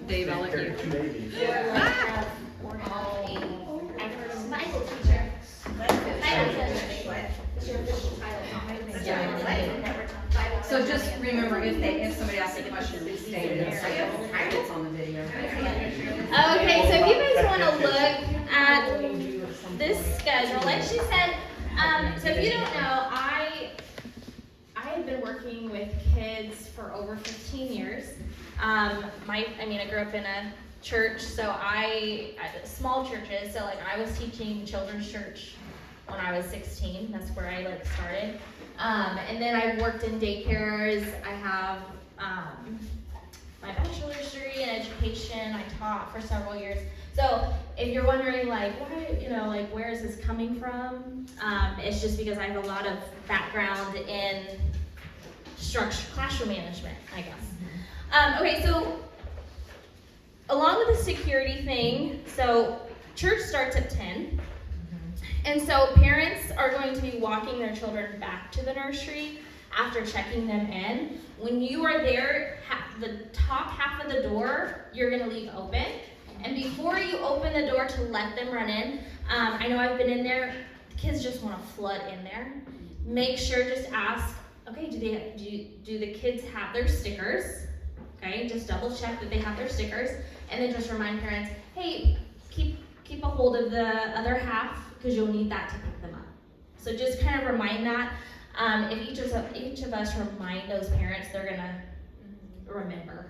Dave, I'll let you. So just remember, if somebody asks a question, state it. It's on the video. Okay, so if you guys want to look at this schedule, like she said, so if you don't know, I have been working with kids for over 15 years. I grew up in a church, small churches, so like I was teaching children's church when I was 16. That's where I started. And then I worked in daycares. I have my bachelor's degree in education. I taught for several years. So if you're wondering why, where is this coming from? It's just because I have a lot of background in classroom management, I guess. Okay, so along with the security thing, so church starts at 10. And so parents are going to be walking their children back to the nursery after checking them in. When you are there, the top half of the door, you're going to leave open. And before you open the door to let them run in, I know I've been in there, the kids just want to flood in there. Make sure, just ask, okay, do the kids have their stickers? Okay, just double check that they have their stickers. And then just remind parents, hey, keep a hold of the other half, because you'll need that to pick them up. So just kind of remind that. If each of us remind those parents, they're gonna remember.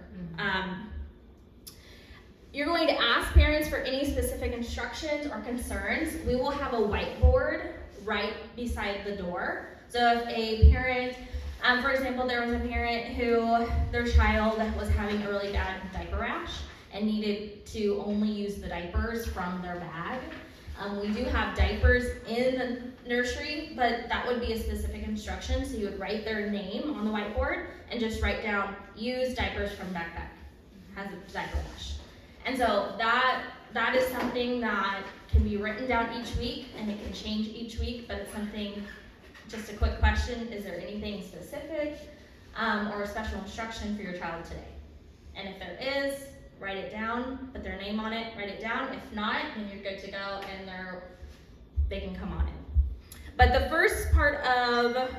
You're going to ask parents for any specific instructions or concerns. We will have a whiteboard right beside the door. So if a parent, for example, there was a parent who their child was having a really bad diaper rash and needed to only use the diapers from their bag. We do have diapers in the nursery, but that would be a specific instruction. So you would write their name on the whiteboard and just write down, use diapers from backpack, has a diaper rash. And so that is something that can be written down each week, and it can change each week, but it's something, just a quick question, is there anything specific or special instruction for your child today? And if there is, write it down, put their name on it, write it down. If not, then you're good to go and they can come on in. But the first part of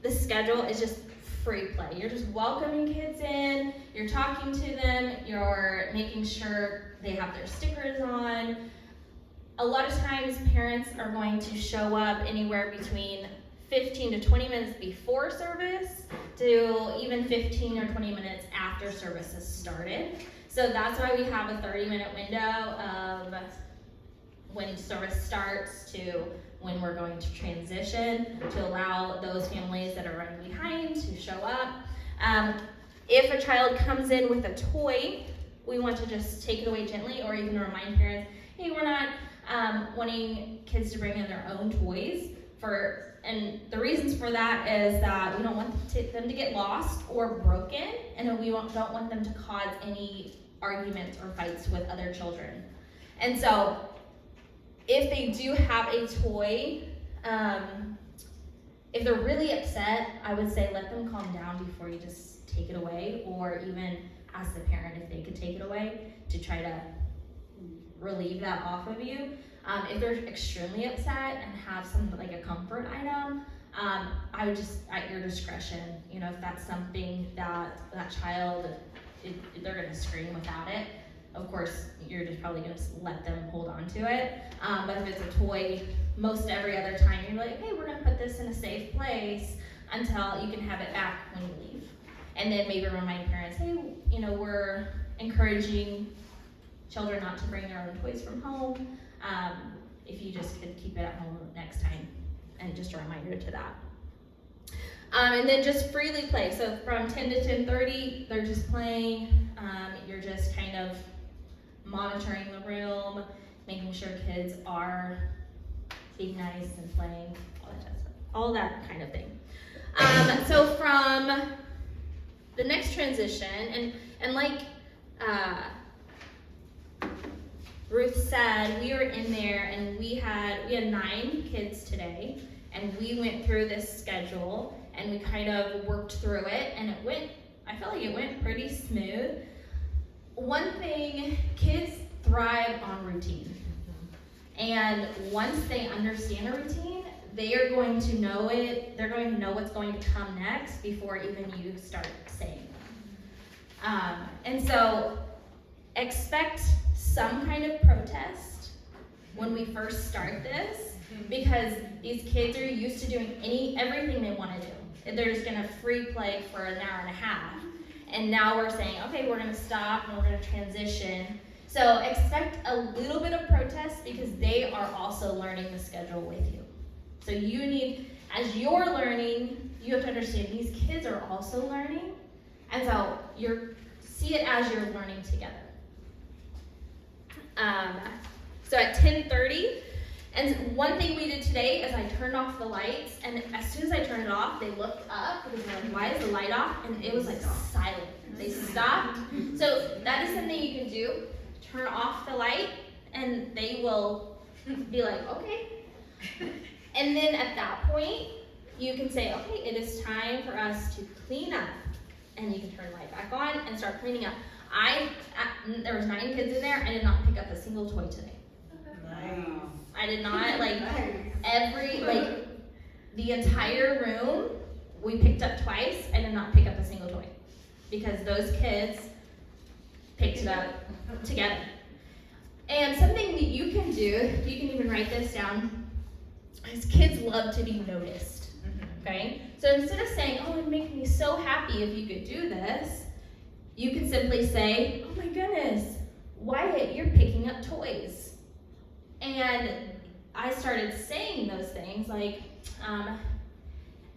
the schedule is just free play. You're just welcoming kids in, you're talking to them, you're making sure they have their stickers on. A lot of times parents are going to show up anywhere between 15 to 20 minutes before service to even 15 or 20 minutes after service has started. So that's why we have a 30-minute window of when service starts to when we're going to transition, to allow those families that are running behind to show up. If a child comes in with a toy, we want to just take it away gently, or even remind parents, hey, we're not wanting kids to bring in their own toys. And the reasons for that is that we don't want them to get lost or broken, and then we don't want them to cause any arguments or fights with other children. And so if they do have a toy, if they're really upset, I would say let them calm down before you just take it away, or even ask the parent if they could take it away to try to relieve that off of you. If they're extremely upset and have some like a comfort item, I would just, at your discretion, if that's something that child, they're gonna scream without it. Of course, you're just probably gonna let them hold on to it. But if it's a toy, most every other time you're like, hey, we're gonna put this in a safe place until you can have it back when you leave. And then maybe remind parents, hey, we're encouraging children not to bring their own toys from home. If you just could keep it at home next time, and just a reminder to that. And then just freely play. So from 10 to 10:30, they're just playing. You're just kind of monitoring the room, making sure kids are being nice and playing, all that kind of thing. So from the next transition, and like Ruth said, we were in there and we had 9 kids today, and we went through this schedule and we kind of worked through it, and it went, I felt like it went pretty smooth. One thing, kids thrive on routine. And once they understand a routine, they are going to know it. They're going to know what's going to come next before even you start saying them. And so expect some kind of protest when we first start this, because these kids are used to doing everything they want to do. They're just going to free play for an hour and a half. And now we're saying, okay, we're going to stop and we're going to transition. So expect a little bit of protest because they are also learning the schedule with you. So you need, as you're learning, you have to understand these kids are also learning. And so see it as you're learning together. So at 10:30, and one thing we did today is I turned off the lights, and as soon as I turned it off, they looked up because they're like, why is the light off? And it was like silent. They stopped. So that is something you can do. Turn off the light, and they will be like, okay. And then at that point, you can say, okay, it is time for us to clean up. And you can turn the light back on and start cleaning up. There was 9 kids in there. I did not pick up a single toy today. Nice. I did not, the entire room, we picked up twice. I did not pick up a single toy because those kids picked it up together. And something that you can do, you can even write this down, is kids love to be noticed, okay? So instead of saying, oh, it'd make me so happy if you could do this, you can simply say, oh my goodness, Wyatt, you're picking up toys. And I started saying those things like,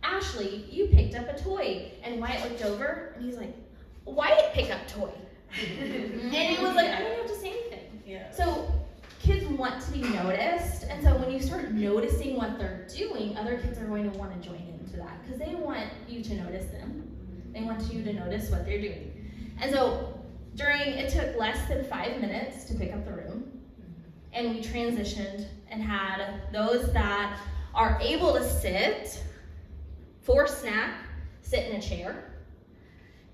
Ashley, you picked up a toy. And Wyatt looked over and he's like, Wyatt pick up toy. And it was like, I didn't have to say anything. Yeah. So kids want to be noticed. And so when you start noticing what they're doing, other kids are going to want to join into that because they want you to notice them. They want you to notice what they're doing. And so it took less than 5 minutes to pick up the room. And we transitioned and had those that are able to sit for snack, sit in a chair.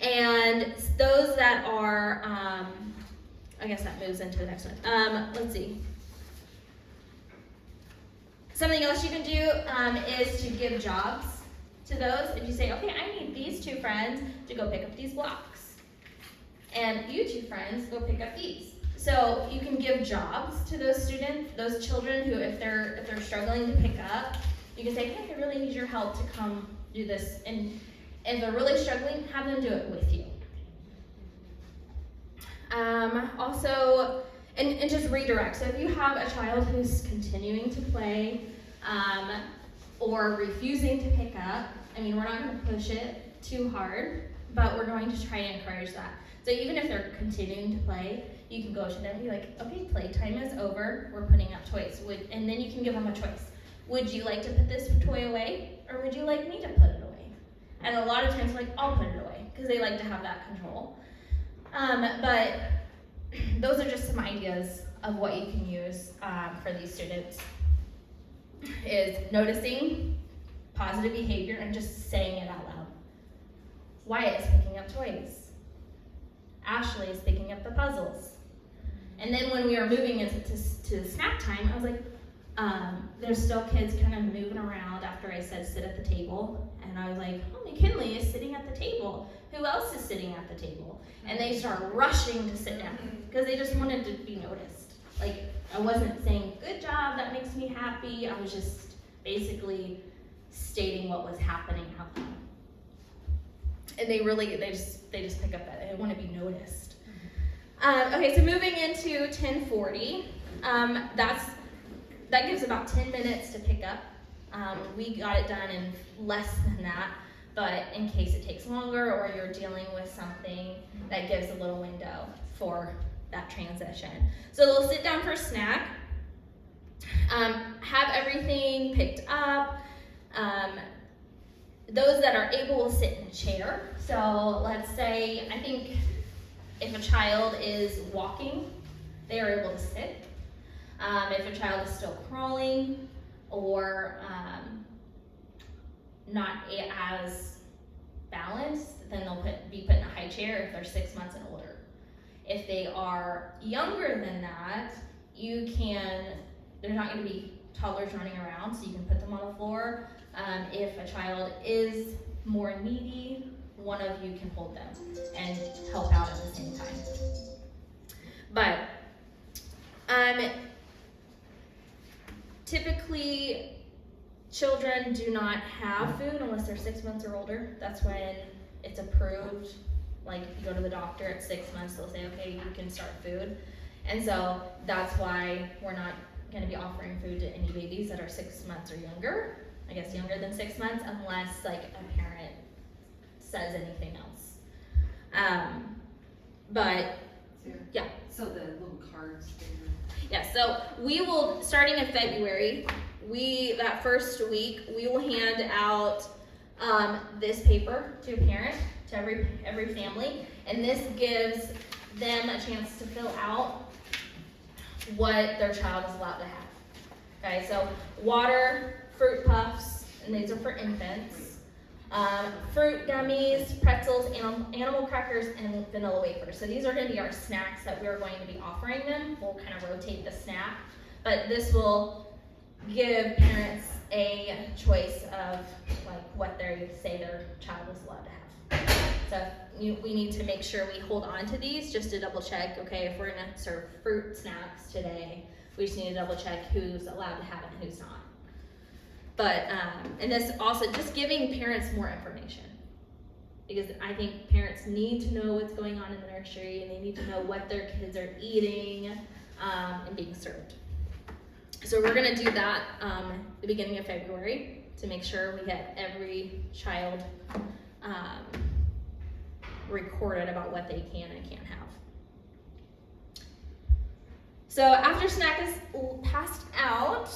And those that are, I guess that moves into the next one. Let's see. Something else you can do is to give jobs to those. If you say, okay, I need these 2 friends to go pick up these blocks. And you 2 friends go pick up these. So you can give jobs to those students, those children who, if they're struggling to pick up, you can say, hey, I really need your help to come do this. And if they're really struggling, have them do it with you. Also, and just redirect. So if you have a child who's continuing to play or refusing to pick up, we're not going to push it too hard, but we're going to try to encourage that. So even if they're continuing to play, you can go to them and be like, okay, playtime is over, we're putting up toys. And then you can give them a choice. Would you like to put this toy away, or would you like me to put it away? And a lot of times, I'll put it away, because they like to have that control. But those are just some ideas of what you can use for these students, is noticing positive behavior and just saying it out loud. Wyatt is picking up toys. Ashley is picking up the puzzles. And then when we were moving into to snack time, I was like, there's still kids kind of moving around after I said sit at the table. And I was like, oh, McKinley is sitting at the table. Who else is sitting at the table? And they start rushing to sit down because they just wanted to be noticed. I wasn't saying, good job, that makes me happy. I was just basically stating what was happening out loud. And they just pick up that. They want to be noticed. Okay, so moving into 10:40, that gives about 10 minutes to pick up. We got it done in less than that, but in case it takes longer or you're dealing with something, that gives a little window for that transition. So they'll sit down for a snack, have everything picked up. Those that are able will sit in a chair. So let's say, I think if a child is walking, they are able to sit. If a child is still crawling or not as balanced, then they'll be put in a high chair if they're 6 months and older. If they are younger than that, there's not going to be toddlers running around, so you can put them on the floor. If a child is more needy, one of you can hold them and help out at the same time. But typically, children do not have food unless they're 6 months or older. That's when it's approved. Like if you go to the doctor at 6 months, they'll say, okay, you can start food. And so that's why we're not going to be offering food to any babies that are 6 months or younger. I guess younger than 6 months, unless like a parent says anything else. But yeah. So the little cards there. Yeah, so we will, starting in February, that first week, we will hand out this paper to a parent, to every family, and this gives them a chance to fill out what their child is allowed to have. Okay, so water, fruit puffs, and these are for infants, fruit gummies, pretzels, animal crackers, and vanilla wafers. So these are going to be our snacks that we're going to be offering them. We'll kind of rotate the snack, but this will give parents a choice of like what they say their child is allowed to have. So we need to make sure we hold on to these just to double check, okay, if we're gonna serve fruit snacks today, we just need to double check who's allowed to have it and who's not. But, and this also just giving parents more information, because I think parents need to know what's going on in the nursery, and they need to know what their kids are eating and being served. So we're gonna do that the beginning of February to make sure we get every child recorded about what they can and can't have. So after snack is passed out,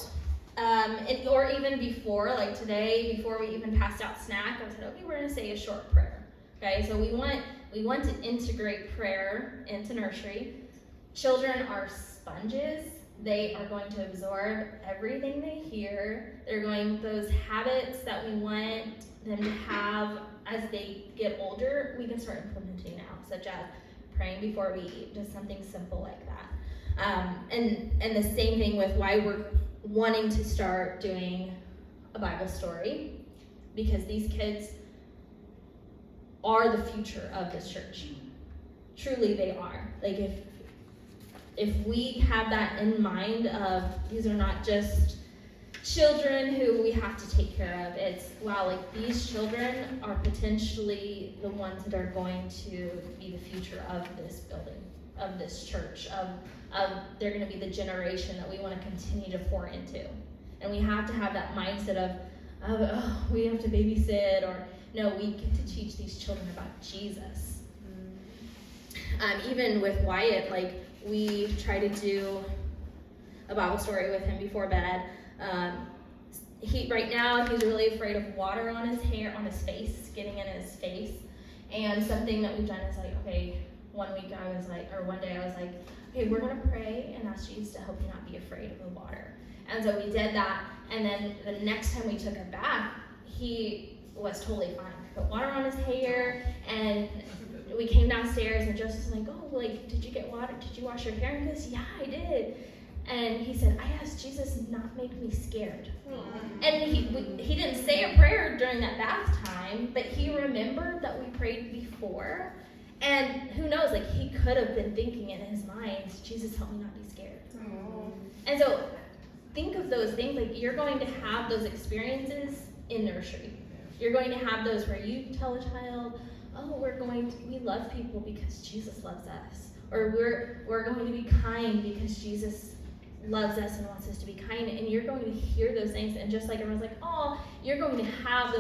or even before, like today, before we even passed out snack, I said, okay, we're gonna say a short prayer. Okay, so we want to integrate prayer into nursery. Children are sponges. They are going to absorb everything they hear. Those habits that we want them to have as they get older, we can start implementing now, such as praying before we eat, just something simple like that. And the same thing with why we're wanting to start doing a Bible story, because these kids are the future of this church. Truly they are. Like if we have that in mind of these are not just children who we have to take care of, it's wow, like these children are potentially the ones that are going to be the future of this building, of this church, of they're going to be the generation that we want to continue to pour into. And we have to have that mindset of oh, we have to babysit, or no, we get to teach these children about Jesus. Even with Wyatt, like we try to do a Bible story with him before bed. Right now he's really afraid of water on his hair, on his face, getting in his face. And something that we've done is like, okay, one day I was like, okay, we're gonna pray and ask Jesus to help you not be afraid of the water. And so we did that, and then the next time we took a bath, he was totally fine. Put water on his hair, and we came downstairs, and Joseph was like, oh, like, did you get water? Did you wash your hair? And he goes, yeah, I did. And he said, I asked Jesus not make me scared. And he didn't say a prayer during that bath time, but he remembered that we prayed before. And who knows, like he could have been thinking in his mind, Jesus, help me not be scared. And so think of those things, like you're going to have those experiences in nursery. You're going to have those where you tell a child, oh, we love people because Jesus loves us. Or we're going to be kind because Jesus loves us and wants us to be kind. And you're going to hear those things, and just like everyone's like, oh, you're going to have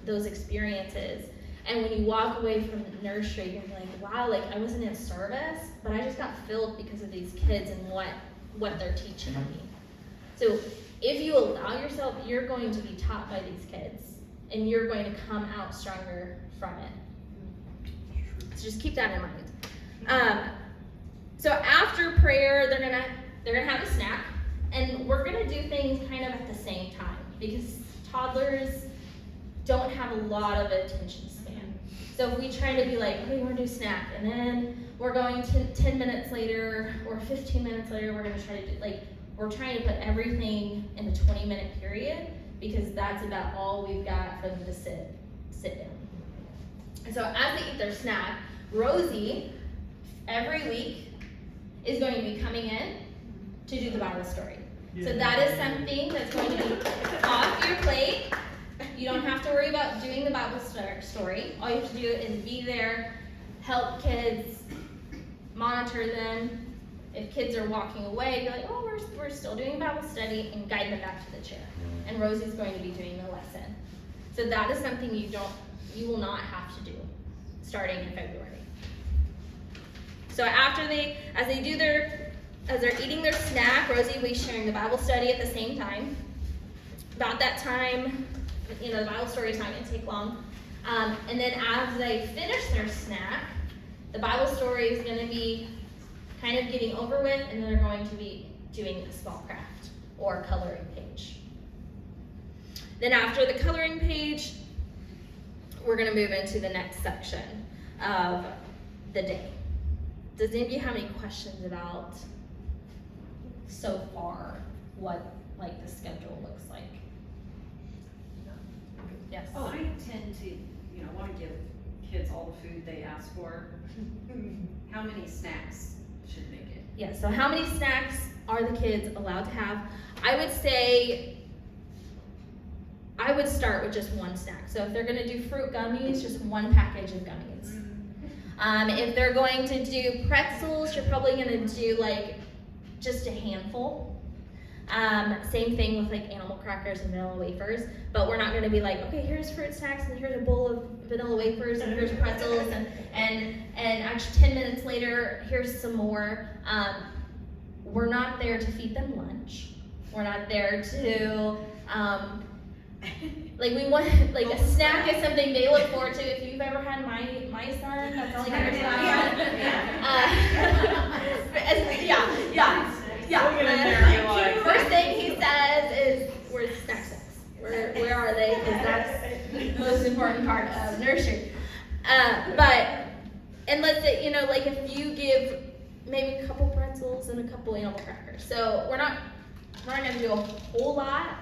those experiences. And when you walk away from the nursery, you're like, wow, like I wasn't in service, but I just got filled because of these kids and what they're teaching me. So if you allow yourself, you're going to be taught by these kids, and you're going to come out stronger from it. So just keep that in mind. So after prayer, they're gonna have a snack, and we're gonna do things kind of at the same time, because toddlers don't have a lot of attention span. So if we try to be like, okay, we're gonna do snack, and then we're going to 10 minutes later or 15 minutes later, we're gonna try to do, like, we're trying to put everything in a 20-minute period because that's about all we've got for them to sit down. And so as they eat their snack, Rosie, every week, is going to be coming in to do the Bible story. So that is something that's going to be off your plate. You don't have to worry about doing the Bible story. All you have to do is be there, help kids, monitor them. If kids are walking away, be like, oh, we're still doing Bible study, and guide them back to the chair. And Rosie's going to be doing the lesson. So that is something you will not have to do starting in February. So as they're eating their snack, Rosie will be sharing the Bible study at the same time. About that time, the Bible story is not going to take long. And then as they finish their snack, the Bible story is going to be kind of getting over with, and they're going to be doing a small craft or a coloring page. Then after the coloring page, we're going to move into the next section of the day. Does any of you have any questions about so far what the schedule looks like? Yes. Oh, I tend to, want to give kids all the food they ask for. How many snacks should they get? Yeah, so how many snacks are the kids allowed to have? I would say I would start with just one snack. So if they're going to do fruit gummies, just one package of gummies. If they're going to do pretzels, you're probably going to do just a handful. Same thing with animal crackers and vanilla wafers, but we're not going to be okay, here's fruit snacks and here's a bowl of vanilla wafers and here's pretzels and actually 10 minutes later here's some more. We're not there to feed them lunch. We're not there to we want a snack is something they look forward to. If you've ever had my son, that's all he ever yeah. First thing he says is, "Where's snacks? Where are they?" Because that's the most important part of nursery. And let's say if you give maybe a couple pretzels and a couple animal crackers. So we're not going to do a whole lot.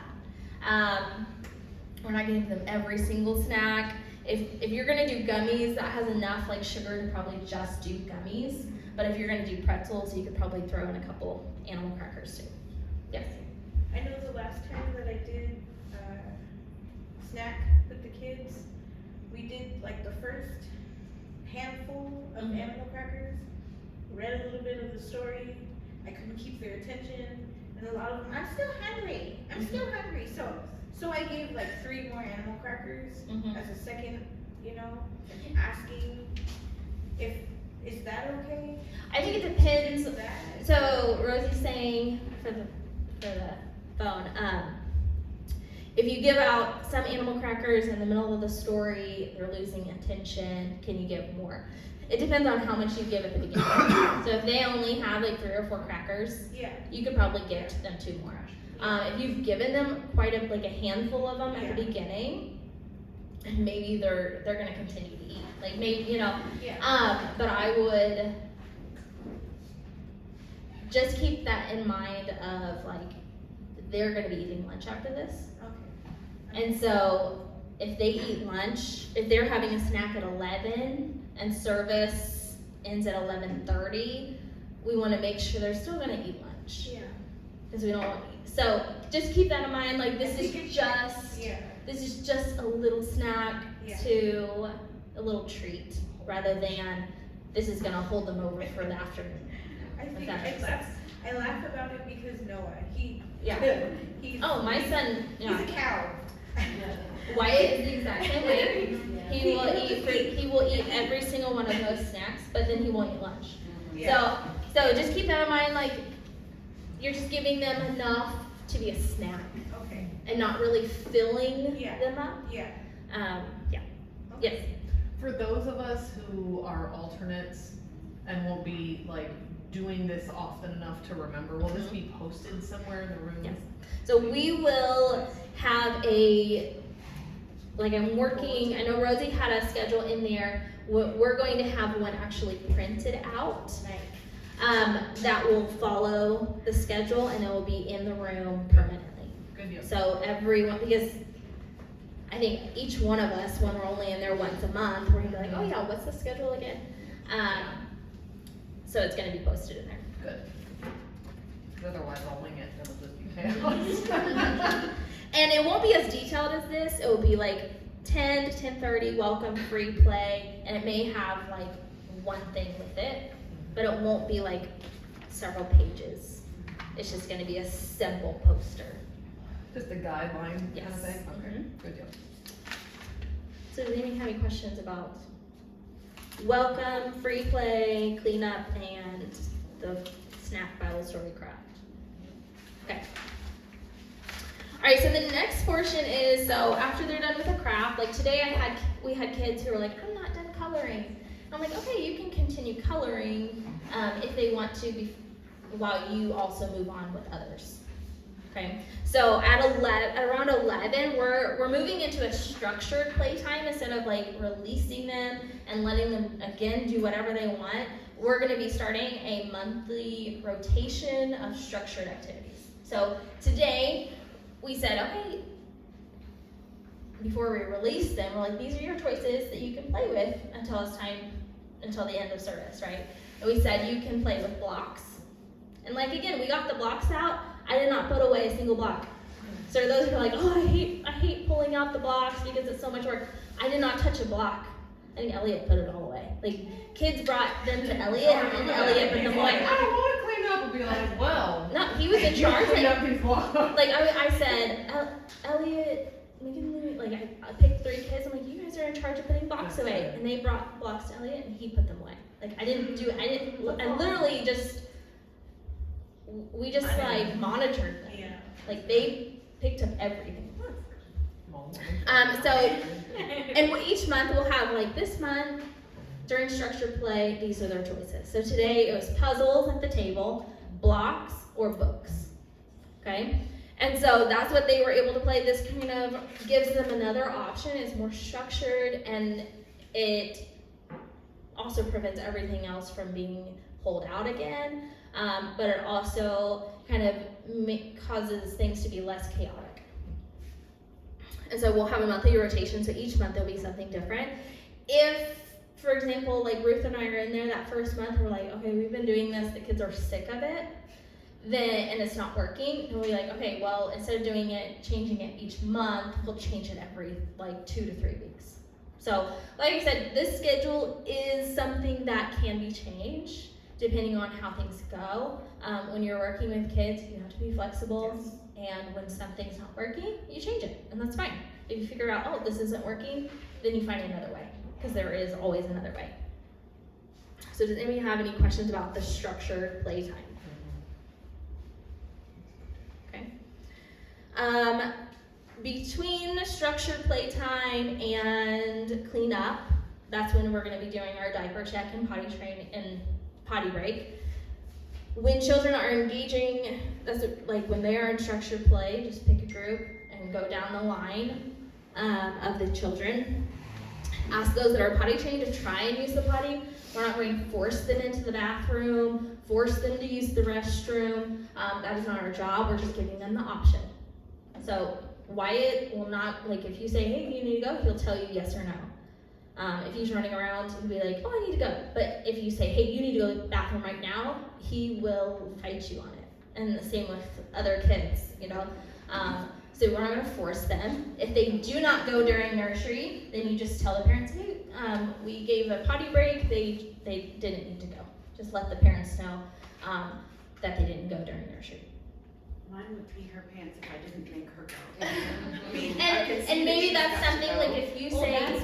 We're not going to give them every single snack. If you're going to do gummies, that has enough sugar to probably just do gummies. But if you're going to do pretzels, you could probably throw in a couple animal crackers too. Yes? I know the last time that I did snack with the kids, we did the first handful of animal crackers, read a little bit of the story. I couldn't keep their attention, and a lot of them, I'm still hungry. So I gave 3 more animal crackers as a second, asking is that okay? I think it depends. So Rosie's saying for the phone, if you give out some animal crackers in the middle of the story, they're losing attention. Can you give more? It depends on how much you give at the beginning. So if they only have 3 or 4 crackers, you could probably give them 2 more. If you've given them quite a handful of them at the beginning, maybe they're gonna continue to eat. But I would just keep that in mind of they're gonna be eating lunch after this. Okay. And so if they eat lunch, if they're having a snack at 11 and service ends at 11:30, we want to make sure they're still going to eat lunch. Yeah. Because we don't want to eat. So just keep that in mind. This is just a little snack to a little treat, rather than this is going to hold them over for the afternoon. I laugh about it because Noah, he's my son, he's a cow. Wyatt is the exact same way. He will eat every single one of those snacks, but then he won't eat lunch. Yeah. So just keep that in mind. You're just giving them enough to be a snack. Okay. And not really filling them up. Yeah. Okay. Yes. For those of us who are alternates and will be doing this often enough to remember, will this be posted somewhere in the room? Yes. So we will have a like I'm working, I know Rosie had a schedule in there, we're going to have one actually printed out. That will follow the schedule and it will be in the room permanently. Good deal. So everyone, because I think each one of us, when we're only in there once a month, we're gonna be like, oh yeah, what's the schedule again? So it's gonna be posted in there. Good. 'Cause otherwise I'll wing it, it'll just be chaos. And it won't be as detailed as this, it will be like 10 to 10:30, welcome, free play, and it may have like one thing with it, but it won't be like several pages. It's just gonna be a simple poster. Just a guideline kind Yes. of thing? Okay, Mhm. good deal. So does anyone have any questions about welcome, free play, cleanup, and the snack Bible story craft? Okay. Alright, so the next portion is, so after they're done with the craft, like today we had kids who were like, I'm not done coloring. And I'm like, okay, you can continue coloring if they want to while you also move on with others. Okay, so at around 11, we're moving into a structured playtime instead of like releasing them and letting them again do whatever they want. We're going to be starting a monthly rotation of structured activities. So today we said, okay, before we release them, we're like, these are your choices that you can play with until it's time, until the end of service, right? And we said you can play with blocks. And like again, we got the blocks out. I did not put away a single block. So those who are like, oh, I hate pulling out the blocks because it's so much work. I did not touch a block. I think Elliot put it all away. Like kids brought them to Elliot and Elliot put them away. I don't want to clean up and be like, well. No, he was in charge. Clean up these blocks. Like I said, Elliot, like I picked 3 kids. I'm like, you guys are in charge of putting blocks away, and they brought blocks to Elliot, and he put them away. Like I literally just, we just like monitored them. Yeah. Like they picked up everything. And each month we'll have like this month during structured play, these are their choices. So today it was puzzles at the table, blocks, or books. Okay? And so that's what they were able to play. This kind of gives them another option. It's more structured and it also prevents everything else from being pulled out again. But it also kind of causes things to be less chaotic. And so we'll have a monthly rotation, so each month there'll be something different. If, for example, like Ruth and I are in there that first month, we're like, okay, we've been doing this, the kids are sick of it, and it's not working, and we'll be like, okay, well, instead of doing it, changing it each month, we'll change it every like 2 to 3 weeks. So, like I said, this schedule is something that can be changed depending on how things go. When you're working with kids, you have to be flexible. Yes. And when something's not working, you change it, and that's fine. If you figure out, oh, this isn't working, then you find another way, because there is always another way. So does anybody have any questions about the structured playtime? Okay. Between structured playtime and cleanup, that's when we're going to be doing our diaper check and potty train and potty break. When children are engaging, that's like when they are in structured play, just pick a group and go down the line of the children. Ask those that are potty trained to try and use the potty. We're not going to force them into the bathroom, force them to use the restroom. That is not our job. We're just giving them the option. So Wyatt will not, like if you say, hey, you need to go, he'll tell you yes or no. If he's running around, he'll be like, oh, I need to go. But if you say, hey, you need to go to the bathroom right now, he will fight you on it. And the same with other kids, you know. So we're not going to force them. If they do not go during nursery, then you just tell the parents, hey, we gave a potty break, they didn't need to go. Just let the parents know that they didn't go during nursery. Mine would pee her pants if I didn't make her go. And maybe that's something like if you say, that's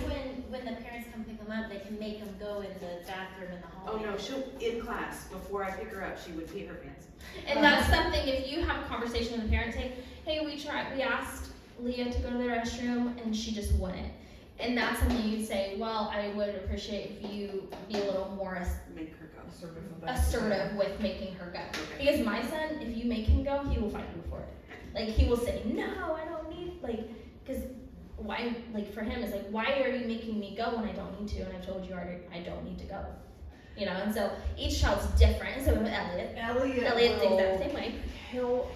when the parents come pick them up, they can make them go in the bathroom in the Oh hallway. no, she'll, in class, before I pick her up, she would pee her pants. and that's something if you have a conversation with the parents, say, hey, we asked Leah to go to the restroom and she just wouldn't. And that's something you'd say, well, I would appreciate if you be a little more Make her go. assertive with making her go. Because my son, if you make him go, he will fight you for it. Like he will say, no, I don't need, like, because why, like for him, it's like, why are you making me go when I don't need to? And I've told you already, I don't need to go. You know, and so each child's different. So with Elliot's the exact same way. He'll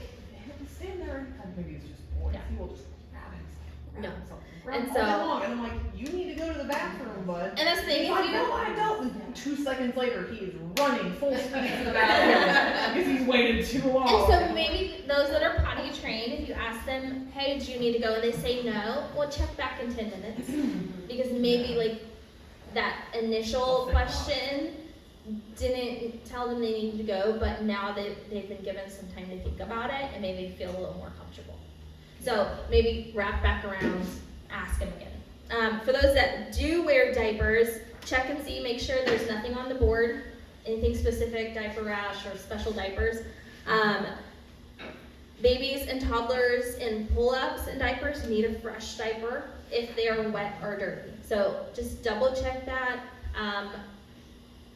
stand there, and maybe it's just boys. Yeah. He will just grab himself. No. Grab And all day so- long, and I'm like, you need to go to the bathroom, bud. And that's the thing, He's if like, you no, I don't. And 2 seconds later, he is running full speed to the bathroom because he's waited too long. And so maybe those that are potty trained, if you ask them, hey, do you need to go? And they say no, well, check back in 10 minutes. Because maybe like that initial question didn't tell them they needed to go, but now they've been given some time to think about it and maybe feel a little more comfortable. So maybe wrap back around, ask them again. For those that do wear diapers, check and see, make sure there's nothing on the board, anything specific, diaper rash or special diapers. Babies and toddlers in pull-ups and diapers need a fresh diaper if they are wet or dirty. So just double check that.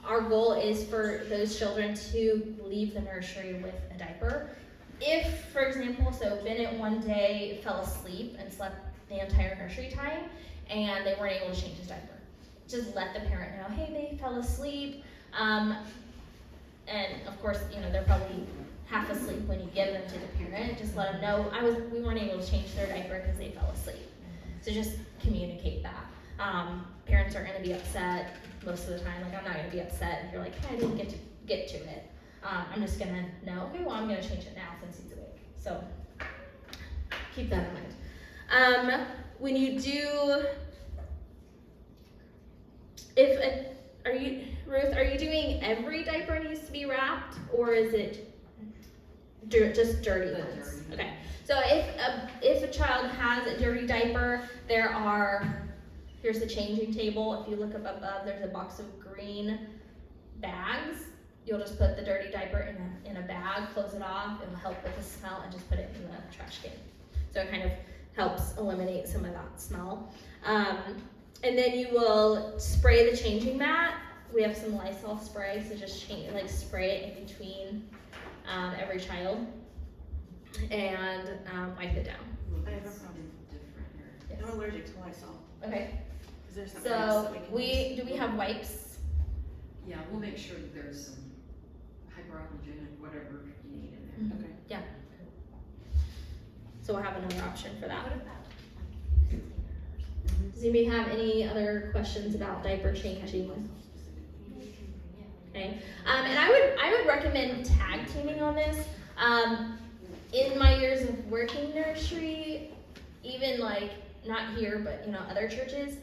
Our goal is for those children to leave the nursery with a diaper. If, for example, so Bennett one day fell asleep and slept the entire nursery time and they weren't able to change his diaper, just let the parent know, hey, they fell asleep. And of course, you know, they're probably half asleep when you give them to the parent. Just let them know we weren't able to change their diaper because they fell asleep. So just communicate that. Parents are going to be upset most of the time. Like, I'm not going to be upset if you're like, hey, I didn't get to it. I'm just going to know, okay, well, I'm going to change it now since he's awake. So keep that in mind. When you do, Ruth, are you doing every diaper needs to be wrapped, or is it just dirty The ones? dirty. Okay. So if a child has a dirty diaper, here's the changing table. If you look up above, there's a box of green bags. You'll just put the dirty diaper in a bag, close it off. It'll help with the smell, and just put it in the trash can. So it kind of helps eliminate some of that smell. And then you will spray the changing mat. We have some Lysol spray, so just spray it in between every child and wipe it down. I have a problem. Different here. I'm allergic to Lysol. Okay. Is there something else So that we can use? do we have wipes? Yeah, we'll make sure that there's some hyperallergenic, whatever you need in there. Okay. Yeah. So we'll have another option for that. What about Does anybody have any other questions about diaper changing? Okay. And I would recommend tag teaming on this. In my years of working nursery, even like not here, but you know, other churches,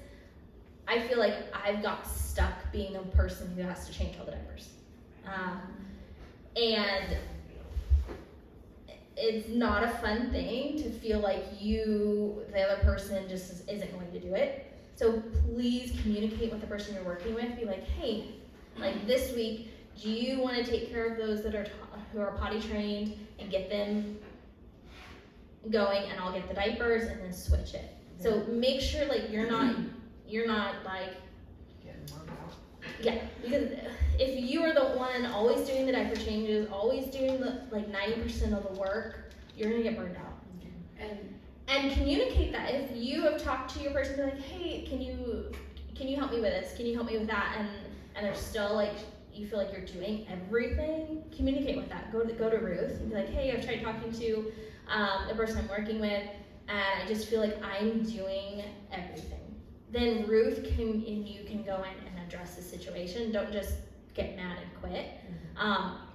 I feel like I've got stuck being the person who has to change all the diapers. And it's not a fun thing to feel like the other person just isn't going to do it. So please communicate with the person you're working with. Be like, hey, like this week, do you want to take care of those that who are potty trained and get them going, and I'll get the diapers and then switch it. So make sure like you're not like, Getting burned out. yeah, because if you are the one always doing the diaper changes, always doing the like 90% of the work, you're gonna get burned out. And communicate that. If you have talked to your person, be like, hey, can you help me with this? Can you help me with that? And they're still like, you feel like you're doing everything, communicate with that. Go to Ruth and be like, hey, I've tried talking to the person I'm working with, and I just feel like I'm doing everything. Then Ruth and you can go in and address the situation. Don't just get mad and quit.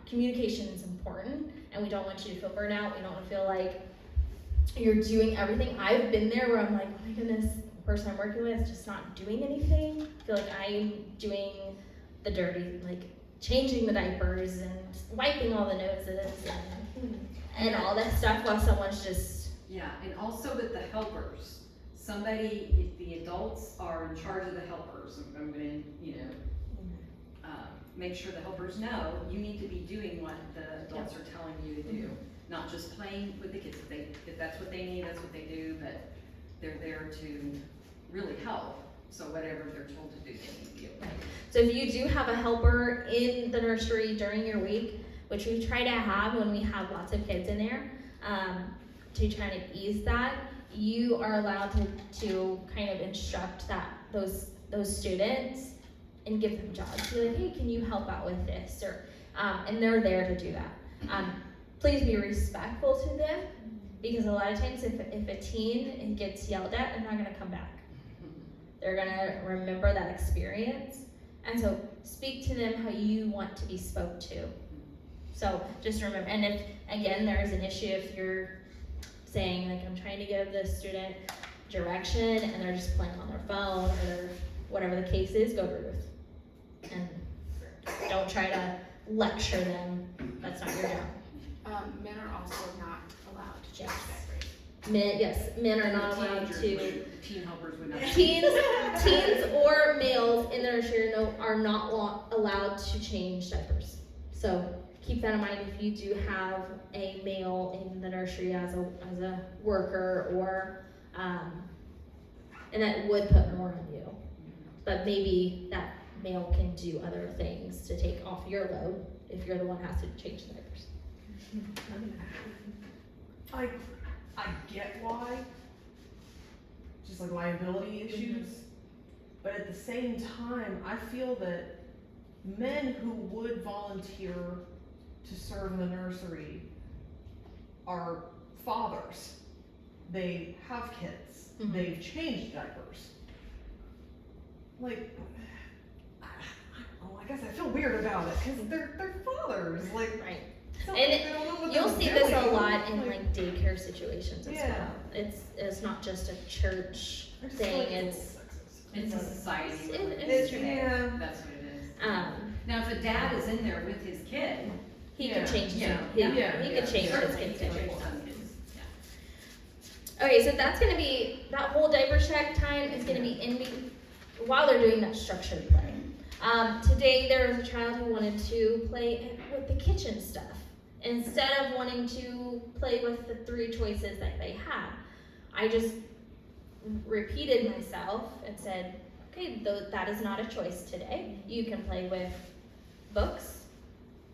Communication is important, and we don't want you to feel burnt out. We don't want to feel like you're doing everything. I've been there where I'm like, oh my goodness, the person I'm working with is just not doing anything. I feel like I'm doing the dirty, like changing the diapers and wiping all the noses and all that stuff while someone's just. Yeah, and also with the helpers. Somebody, if the adults are in charge of the helpers, I'm gonna, make sure the helpers know you need to be doing what the adults are telling you to do. Not just playing with the kids. If that's what they need, that's what they do, but they're there to really help. So whatever they're told to do, they need to do. So if you do have a helper in the nursery during your week, which we try to have when we have lots of kids in there, to try to ease that, you are allowed to kind of instruct those students and give them jobs. Be like, hey, can you help out with this? Or and they're there to do that. Please be respectful to them, because a lot of times if a teen gets yelled at, they're not gonna come back. They're gonna remember that experience. And so speak to them how you want to be spoke to. So just remember, and if, again, there's an issue if you're saying, like, I'm trying to give the student direction and they're just playing on their phone or they're, whatever the case is, go to Ruth. And don't try to lecture them. That's not your job. Men are also not allowed to change Yes. diapers. Men are not allowed to. Teen helpers would not. Teens or males in the nursery are not allowed to change diapers. So keep that in mind if you do have a male in the nursery as a worker, or and that would put more on you. But maybe that male can do other things to take off your load if you're the one who has to change the diapers. I get why, just like liability issues, but at the same time, I feel that men who would volunteer to serve in the nursery are fathers. They have kids. Mhm. They've changed diapers. Like, I don't know, I guess I feel weird about it, because they're fathers, like, Right. it's not And like they don't know what You'll they're see this a doing. lot in like daycare situations as Yeah. well. It's not just a church I just feel thing, like it's It's a society. It- we're it's in. true. Yeah. That's what it is. Now Now, if a dad is in there with his kid, he Yeah. can change his Yeah. he Yeah. can change his certainly kid's he can diaper. change some kids. Yeah. Okay, so that's gonna be, that whole diaper check time is gonna be while they're doing that structured play. Today there was a child who wanted to play with the kitchen stuff instead of wanting to play with the 3 choices that they had. I just repeated myself and said, okay, that is not a choice today. You can play with books,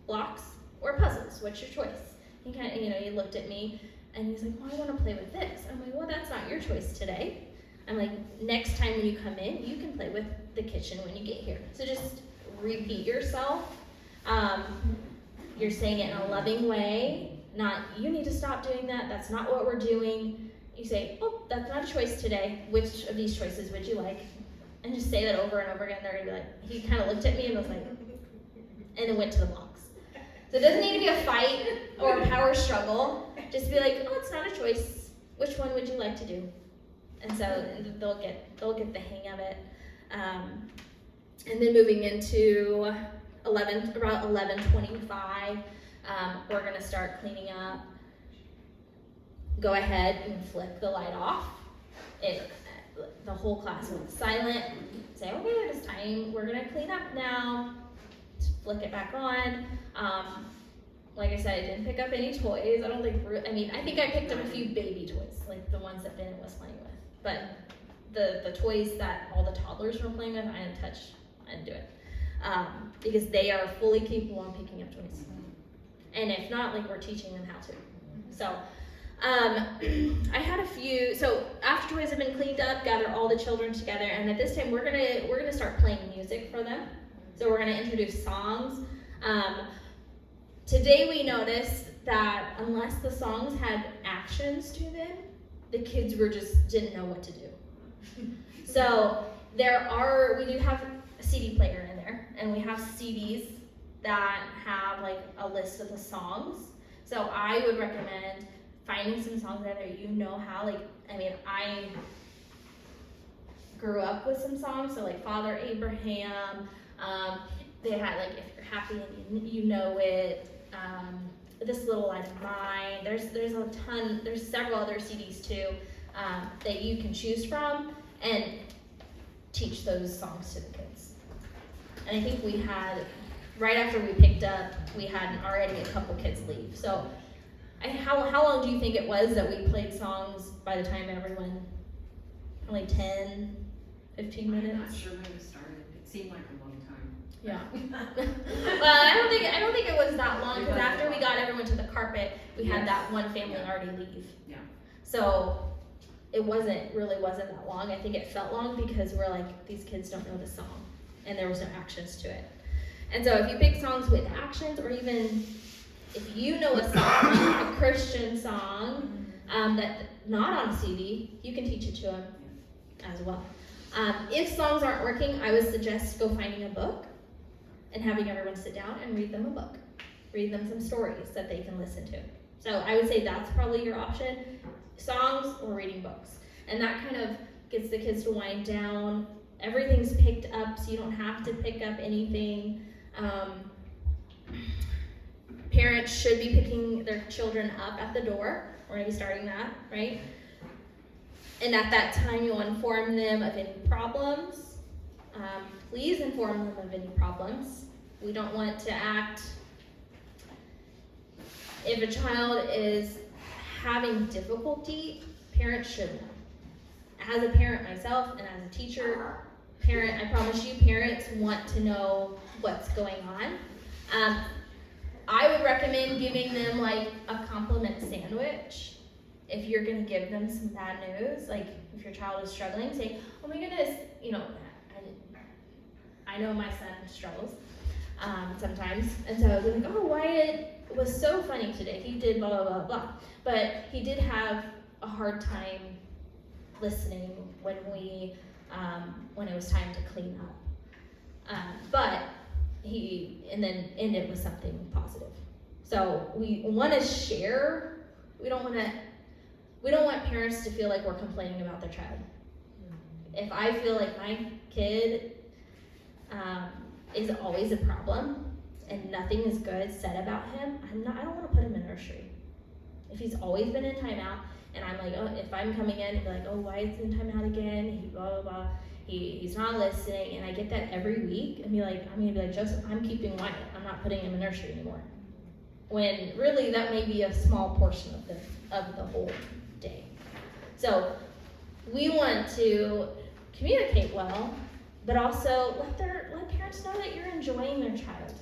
blocks, or puzzles. What's your choice? He kind of, he looked at me and he's like, well, I want to play with this. I'm like, well, that's not your choice today. I'm like, next time when you come in, you can play with the kitchen when you get here. So just repeat yourself. You're saying it in a loving way, not, you need to stop doing that. That's not what we're doing. You say, oh, that's not a choice today. Which of these choices would you like? And just say that over and over again. They're gonna be like, he kind of looked at me and was like, and then went to the blocks. So it doesn't need to be a fight or a power struggle. Just be like, oh, it's not a choice. Which one would you like to do? And so they'll get the hang of it. And then moving into around 11:25, we're gonna start cleaning up. Go ahead and flick the light off. The whole class went silent. Say, okay, it's time. We're gonna clean up now. Just flick it back on. Like I said, I didn't pick up any toys. I think I picked up a few baby toys, like the ones that Bennett was playing with. But the toys that all the toddlers were playing with, I didn't touch. I didn't do it. Because they are fully capable of picking up toys. And if not, like, we're teaching them how to. So, I had a few, so after toys have been cleaned up, gather all the children together, and at this time we're gonna start playing music for them. So we're gonna introduce songs. Today we noticed that unless the songs had actions to them, the kids didn't know what to do. So we do have a CD player in there, and we have CDs that have like a list of the songs. So I would recommend finding some songs that how, I grew up with some songs, so like Father Abraham, they had like If You're Happy and You Know It, This Little Light of Mine. There's several other CDs too that you can choose from and teach those songs to the kids. And I think we had, right after we picked up, we had already a couple kids leave. So how long do you think it was that we played songs by the time everyone, like 10, 15 minutes? I'm not sure when it started. It seemed like a long time. Yeah. Well, I don't think it was that long, because after we got everyone to the carpet, we had that one family already leave. Yeah. So it really wasn't that long. I think it felt long because we're like, these kids don't know the song, and there was no actions to it. And so if you pick songs with actions, or even if you know a song, a Christian song, that's not on a CD, you can teach it to them as well. If songs aren't working, I would suggest go finding a book and having everyone sit down and read them a book. Read them some stories that they can listen to. So I would say that's probably your option, songs or reading books. And that kind of gets the kids to wind down. Everything's picked up, so you don't have to pick up anything. Parents should be picking their children up at the door. We're gonna be starting that, right? And at that time, you'll inform them of any problems. Please inform them of any problems. We don't want to act, if a child is having difficulty, parents should know. As a parent myself and as a teacher, I promise you, parents want to know what's going on. I would recommend giving them like a compliment sandwich. If you're gonna give them some bad news, like if your child is struggling, say, oh my goodness, I know my son struggles sometimes, and so I was like, oh, Wyatt was so funny today. He did blah, blah, blah, blah. But he did have a hard time listening when it was time to clean up. But and then ended with something positive. So we want to share. We don't want parents to feel like we're complaining about their child. If I feel like my kid is always a problem and nothing is good said about him, I don't want to put him in nursery. If he's always been in timeout, and I'm like, oh, if I'm coming in and be like, oh, why is he in timeout again? He blah blah blah. He's not listening, and I get that every week, and I'm gonna be like, Joseph, I'm keeping Wyatt. I'm not putting him in nursery anymore. When really that may be a small portion of the whole day. So we want to communicate well, but also let parents know that you're enjoying their child.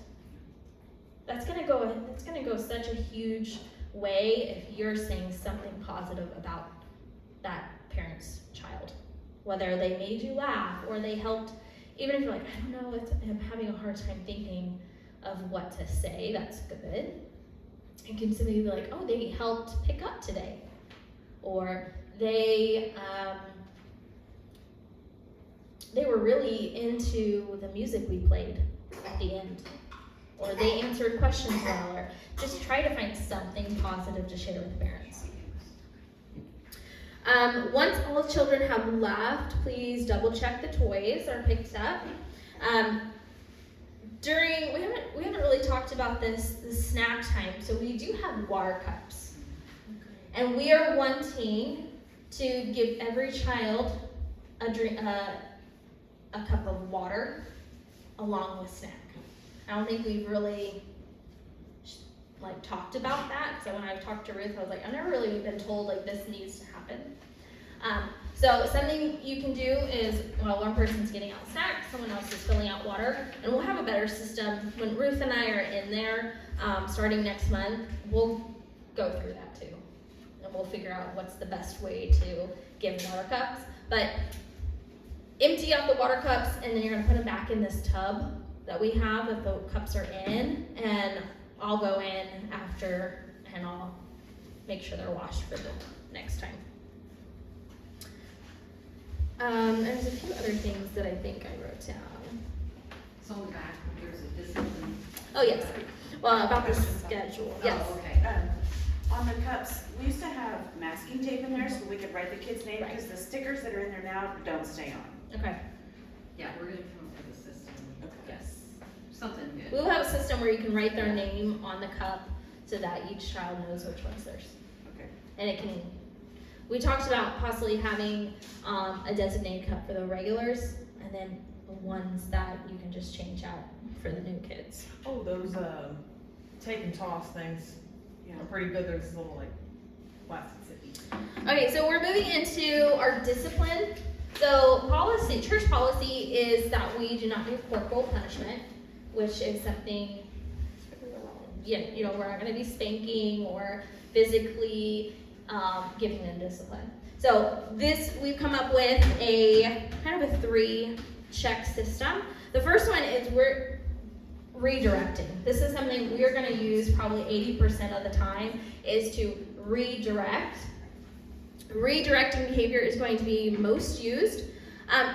That's gonna go such a huge way if you're saying something positive about that parent's child. Whether they made you laugh or they helped, even if you're like, I don't know, I'm having a hard time thinking of what to say, that's good. And can somebody be like, oh, they helped pick up today. Or they were really into the music we played at the end. Or they answered questions well, or just try to find something positive to share with parents. Once all children have left, please double check the toys are picked up. We haven't really talked about the snack time, so we do have water cups. And we are wanting to give every child a cup of water along with snack. I don't think we've really talked about that, so when I talked to Ruth, I was like, I've never really been told this needs to happen. So something you can do is, while one person's getting out snacks, someone else is filling out water, and we'll have a better system. When Ruth and I are in there, starting next month, we'll go through that too. And we'll figure out what's the best way to give water cups. But empty out the water cups, and then you're gonna put them back in this tub that we have that the cups are in, and I'll go in after and I'll make sure they're washed for the next time. There's a few other things that I think I wrote down. So on the back, there's a discipline. Oh yes, well about the schedule, yes. Oh, okay. On the cups, we used to have masking tape in there so we could write the kid's name, because the stickers that are in there now don't stay on. Okay, Yeah, we're gonna come up with a system. yes. Something good. We'll have a system where you can write their name on the cup so that each child knows which one's theirs. Okay. And we talked about possibly having a designated cup for the regulars, and then the ones that you can just change out for the new kids. Oh, those take and toss things are pretty good. There's little plastic zippy. Okay, so we're moving into our discipline. So church policy is that we do not do corporal punishment, which is something, we're not going to be spanking or physically giving them discipline. So this, we've come up with a kind of a 3-check system. The first one is we're redirecting. This is something we're gonna use probably 80% of the time, is to redirect. Redirecting behavior is going to be most used.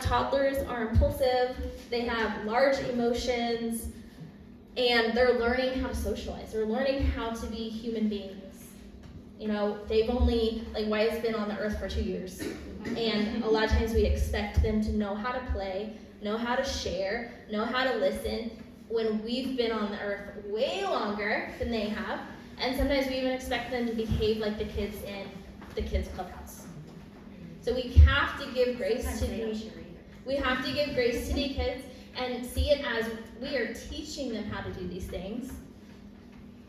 Toddlers are impulsive, they have large emotions, and they're learning how to socialize. They're learning how to be human beings. You know, they've only, like Wyatt's been on the earth for 2 years. And a lot of times we expect them to know how to play, know how to share, know how to listen, when we've been on the earth way longer than they have. And sometimes we even expect them to behave like the kids in the kids' clubhouse. So we have to give grace to the kids and see it as we are teaching them how to do these things.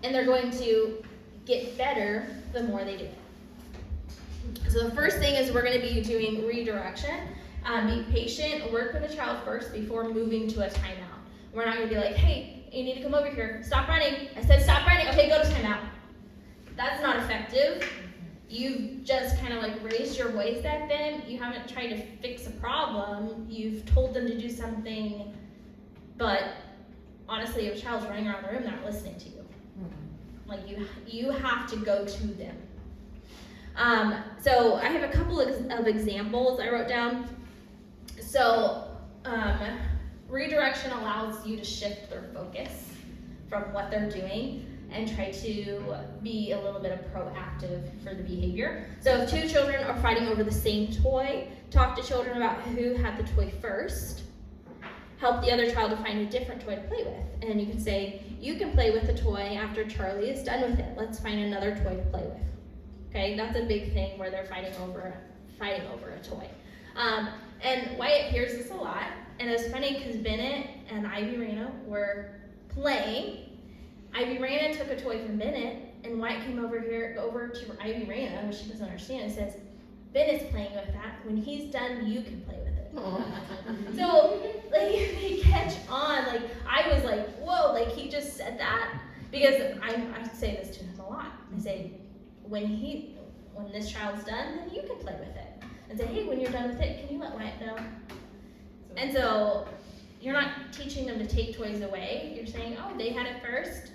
And they're going to get better the more they do it. So the first thing is we're going to be doing redirection. Be patient, work with the child first before moving to a timeout. We're not going to be like, hey, you need to come over here. Stop running. I said stop running. Okay, go to timeout. That's not effective. You've just kind of like raised your voice at them. You haven't tried to fix a problem. You've told them to do something, but honestly, if a child's running around the room, they're not listening to you. Like you have to go to them. So I have a couple of examples I wrote down. So redirection allows you to shift their focus from what they're doing and try to be a little bit of proactive for the behavior. So if 2 children are fighting over the same toy, talk to children about who had the toy first. Help the other child to find a different toy to play with. And you can say, you can play with the toy after Charlie is done with it. Let's find another toy to play with. Okay, that's a big thing where they're fighting over a toy. And Wyatt hears this a lot. And it's funny because Bennett and Ivy Rana were playing. Ivy Rana took a toy from Bennett, and Wyatt came over to Ivy Rana, which she doesn't understand, and says, Bennett's playing with that. When he's done, you can play with it. So, like, they catch on. Like, I was like, whoa, like, he just said that? Because I say this to him a lot. I say, when this child's done, then you can play with it. And say, hey, when you're done with it, can you let Wyatt know? And so, you're not teaching them to take toys away. You're saying, oh, they had it first.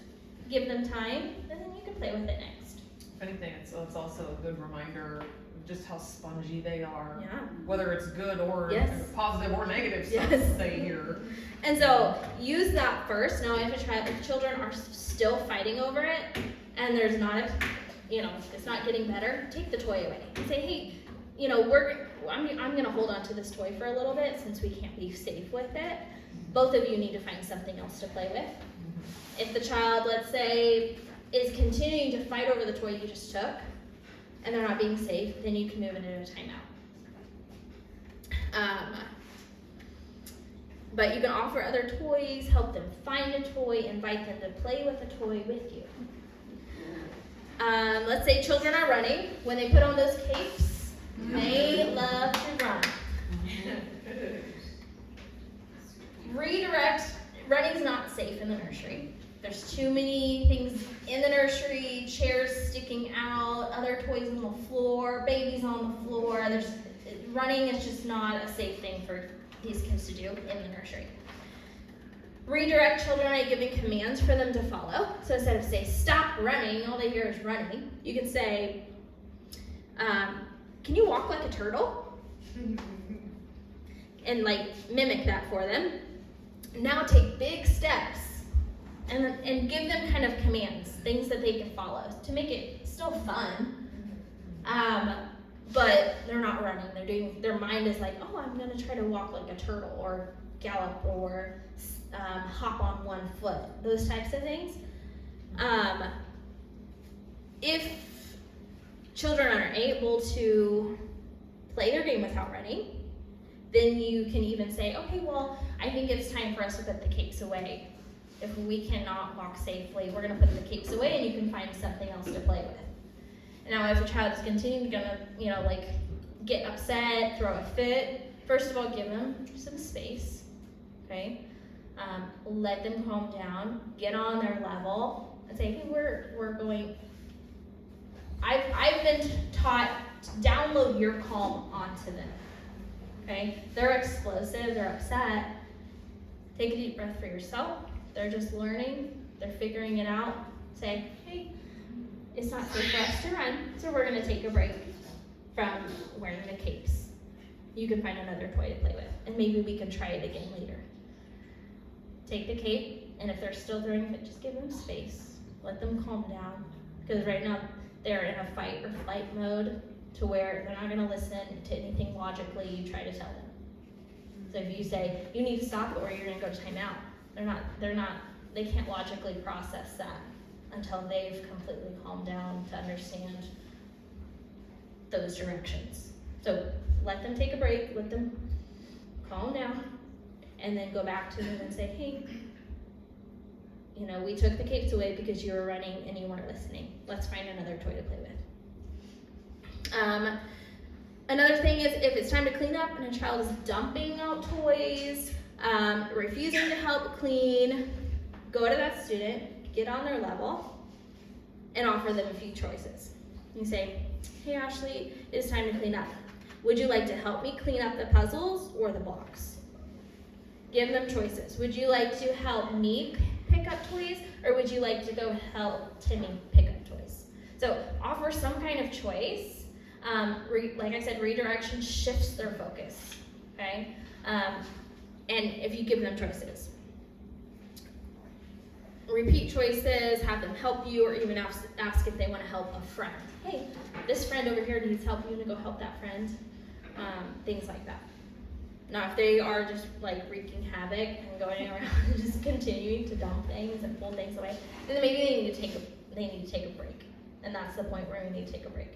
Give them time, and then you can play with it next. If anything, it's also a good reminder of just how spongy they are. Yeah. Whether it's good or Yes. positive or negative stuff Yes. they hear. And so use that first. Now, if children are still fighting over it, and there's not, it's not getting better, take the toy away and say, hey, I'm gonna hold on to this toy for a little bit since we can't be safe with it. Both of you need to find something else to play with. If the child, let's say, is continuing to fight over the toy you just took, and they're not being safe, then you can move it into a timeout. But you can offer other toys, help them find a toy, invite them to play with a toy with you. Let's say children are running. When they put on those capes, they love to run. Redirect. Running's not safe in the nursery. There's too many things in the nursery, chairs sticking out, other toys on the floor, babies on the floor. Running is just not a safe thing for these kids to do in the nursery. Redirect children by giving commands for them to follow. So instead of say, stop running, all they hear is running, you can say, can you walk like a turtle? And like mimic that for them. Now take big steps and give them kind of commands, things that they can follow to make it still fun. But they're not running. Their mind is like, oh, I'm gonna try to walk like a turtle or gallop or hop on one foot, those types of things. If children are able to play their game without running, then you can even say, okay, well, I think it's time for us to put the capes away. If we cannot walk safely, we're gonna put the capes away and you can find something else to play with. And now if a child is continuing to get upset, throw a fit, first of all, give them some space, okay? Let them calm down, get on their level, and say, hey, we're going. I've been taught download your calm onto them. Okay? They're explosive, they're upset. Take a deep breath for yourself. They're just learning, they're figuring it out. Say, hey, it's not safe for us to run, so we're gonna take a break from wearing the capes. You can find another toy to play with, and maybe we can try it again later. Take the cape, and if they're still throwing fit, just give them space. Let them calm down, because right now they're in a fight or flight mode to where they're not gonna listen to anything logically you try to tell them. So if you say, you need to stop or you're gonna go to timeout, they can't logically process that until they've completely calmed down to understand those directions. So let them take a break, let them calm down, and then go back to them and say, hey, you know, we took the capes away because you were running and you weren't listening. Let's find another toy to play with. Another thing is if it's time to clean up and a child is dumping out toys, refusing to help clean, go to that student, get on their level, and offer them a few choices. You say, hey Ashley, it's time to clean up. Would you like to help me clean up the puzzles or the blocks? Give them choices. Would you like to help me pick up toys, or would you like to go help Timmy pick up toys? So offer some kind of choice. Like I said, redirection shifts their focus, okay? And if you give them choices. Repeat choices, have them help you, or even ask if they want to help a friend. Hey, this friend over here needs help, you want to go help that friend? Things like that. Now, if they are just like wreaking havoc and going around and just continuing to dump things and pull things away, then maybe they need to take a break. And that's the point where we need to take a break.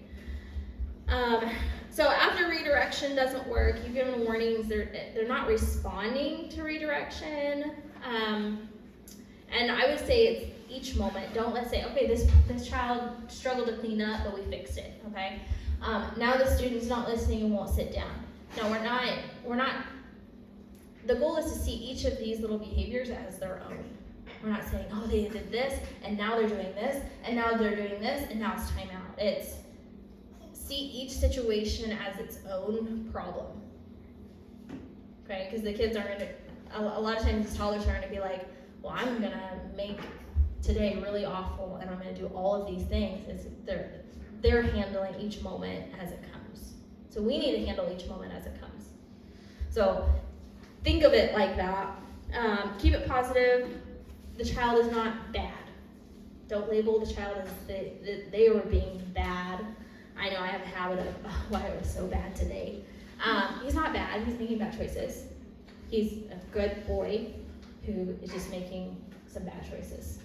So after redirection doesn't work, you've given warnings, they're not responding to redirection. And I would say it's each moment. Let's say, okay, this child struggled to clean up, but we fixed it, okay? Now the student's not listening and won't sit down. No, we're not, the goal is to see each of these little behaviors as their own. We're not saying, oh, they did this, and now they're doing this, and now they're doing this, and now it's time out. It's see each situation as its own problem. Okay, because the kids are gonna, a lot of times the toddlers are gonna be like, well, I'm gonna make today really awful, and I'm gonna do all of these things. They're handling each moment as it comes. So we need to handle each moment as it comes. So think of it like that. Keep it positive. The child is not bad. Don't label the child as they were being bad. I know I have a habit of, oh, why it was so bad today. He's not bad. He's making bad choices. He's a good boy who is just making some bad choices.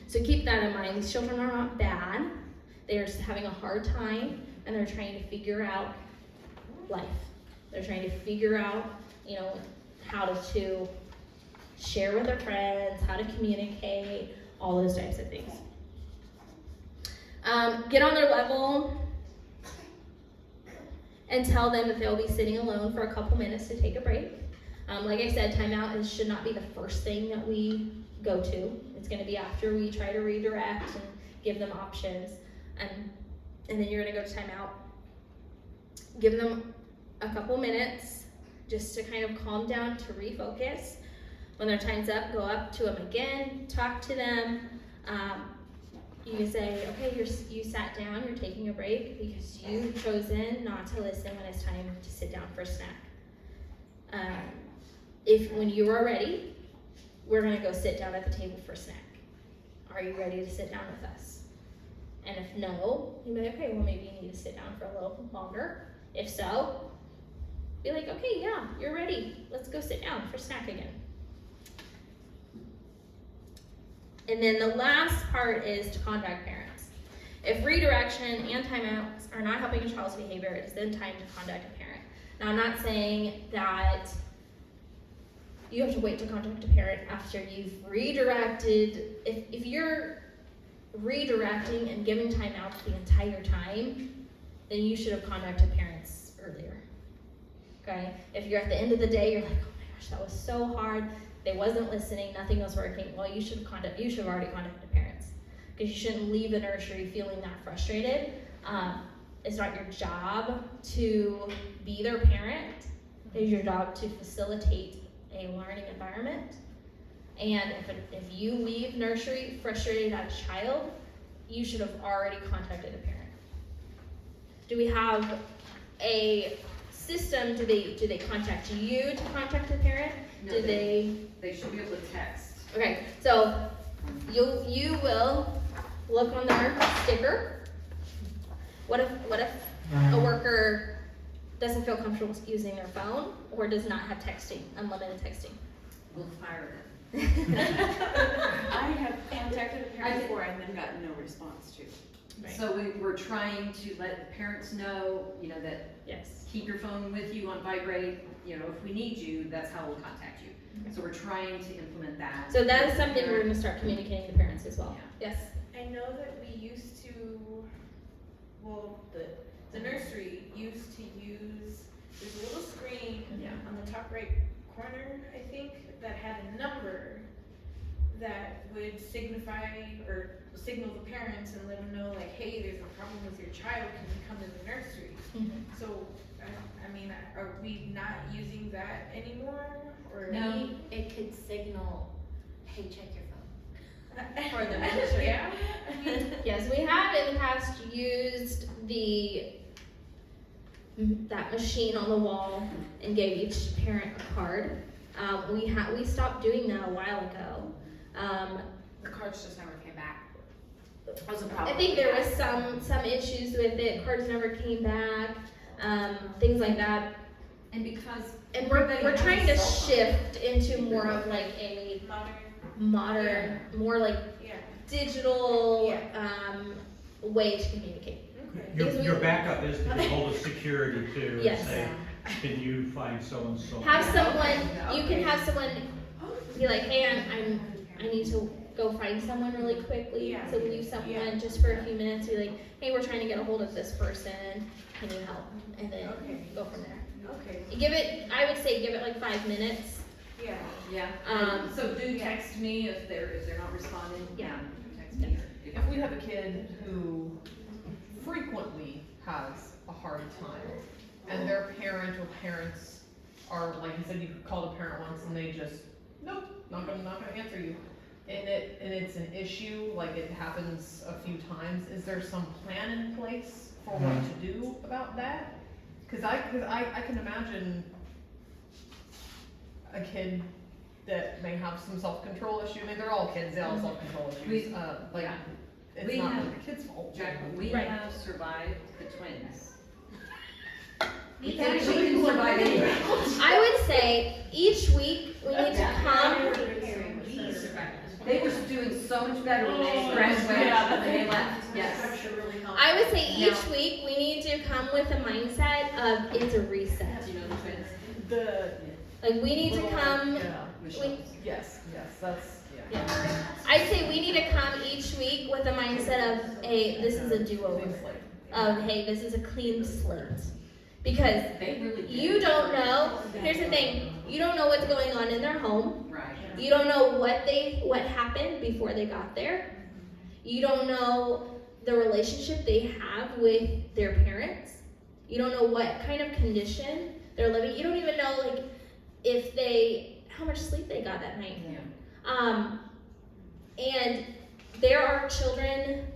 So keep that in mind. These children are not bad. They're just having a hard time, and they're trying to figure out life. They're trying to figure out, how to share with their friends, how to communicate, all those types of things. Get on their level and tell them that they'll be sitting alone for a couple minutes to take a break. Like I said, timeout should not be the first thing that we go to. It's going to be after we try to redirect and give them options. And then you're going to go to timeout. Give them a couple minutes just to kind of calm down, to refocus. When their time's up, go up to them again, talk to them. You can say, okay, you sat down, you're taking a break because you've chosen not to listen when it's time to sit down for a snack. When you are ready, we're gonna go sit down at the table for a snack. Are you ready to sit down with us? And if no, you may, okay, well maybe you need to sit down for a little longer. If so, be like, okay, yeah, you're ready. Let's go sit down for snack again. And then the last part is to contact parents. If redirection and timeouts are not helping a child's behavior, it is then time to contact a parent. Now, I'm not saying that you have to wait to contact a parent after you've redirected. If you're redirecting and giving timeouts the entire time, then you should have contacted parents earlier. Okay? If you're at the end of the day, you're like, oh my gosh, that was so hard. They wasn't listening, nothing was working. Well, you should have already contacted parents, because you shouldn't leave the nursery feeling that frustrated. it's not your job to be their parent. It is your job to facilitate a learning environment. And if you leave nursery frustrated at a child, you should have already contacted a parent. Do we have a system? Do they contact you to contact the parent? No, Do they? They should be able to text. Okay, so you will look on their sticker. What if a worker doesn't feel comfortable using their phone or does not have texting, unlimited texting? We'll fire them. I have contacted a parent before and then gotten no response too. Right. So we're trying to let the parents know, that Yes. keep your phone with you on vibrate, if we need you, that's how we'll contact you. Okay. So we're trying to implement that. So that is something we're gonna start communicating to parents as well. Yes. I know that we used to, the nursery used to use this little screen on the top right corner, I think, that had a number that would signify or signal the parents and let them know, like, hey, there's a problem with your child, can you come to the nursery? So, I mean, are we not using that anymore, or? No. It could signal, hey, check your phone. For the nursery, yeah? Yes, we have in the past used that machine on the wall and gave each parent a card. We stopped doing that a while ago. The cards just never came back. That was a problem. I think there was some issues with it. Cards never came back. Things like that. And because. And we're everybody trying to has a cell phone. shift into more of like a modern, more like Yeah. digital way to communicate. Okay. Your backup is to get hold of security too, Yes. and say, can you find so-and-so? Have someone, you can have someone be like, hey, I need to go find someone really quickly. Yeah. So leave someone just for a few minutes, be like, hey, we're trying to get a hold of this person, can you help? And then go from there. Okay. I would say give it like 5 minutes. Yeah. Yeah, so do text me if they're not responding. Yeah. Text me. If we have a kid who frequently has a hard time, and their parent or parents are, like you said, you called a parent once and they just, nope, not gonna answer you. And it's an issue, like it happens a few times, is there some plan in place for what to do about that? Cause I can imagine a kid that may have some self-control issue. I mean, they're all kids, they all have self-control issues. It's We not have- the kid's fault. Jack, we Right. have survived the twins. We We can survive anything. I would say each week we need to come. They were doing so much better when they graduated than they left, yes. I would say each week we need to come with a mindset of it's a reset. Do you know the twins? The, Like we need to come. Michelle. yes, that's, Yeah. I'd say we need to come each week with a mindset of, hey, this is a do-over. Things like- Of, hey, this is a clean slate. Because They really did. you don't know, here's the thing, you don't know what's going on in their home. Right. You don't know what happened before they got there. You don't know the relationship they have with their parents. You don't know what kind of condition they're living. You don't even know like how much sleep they got that night. Yeah. And there are children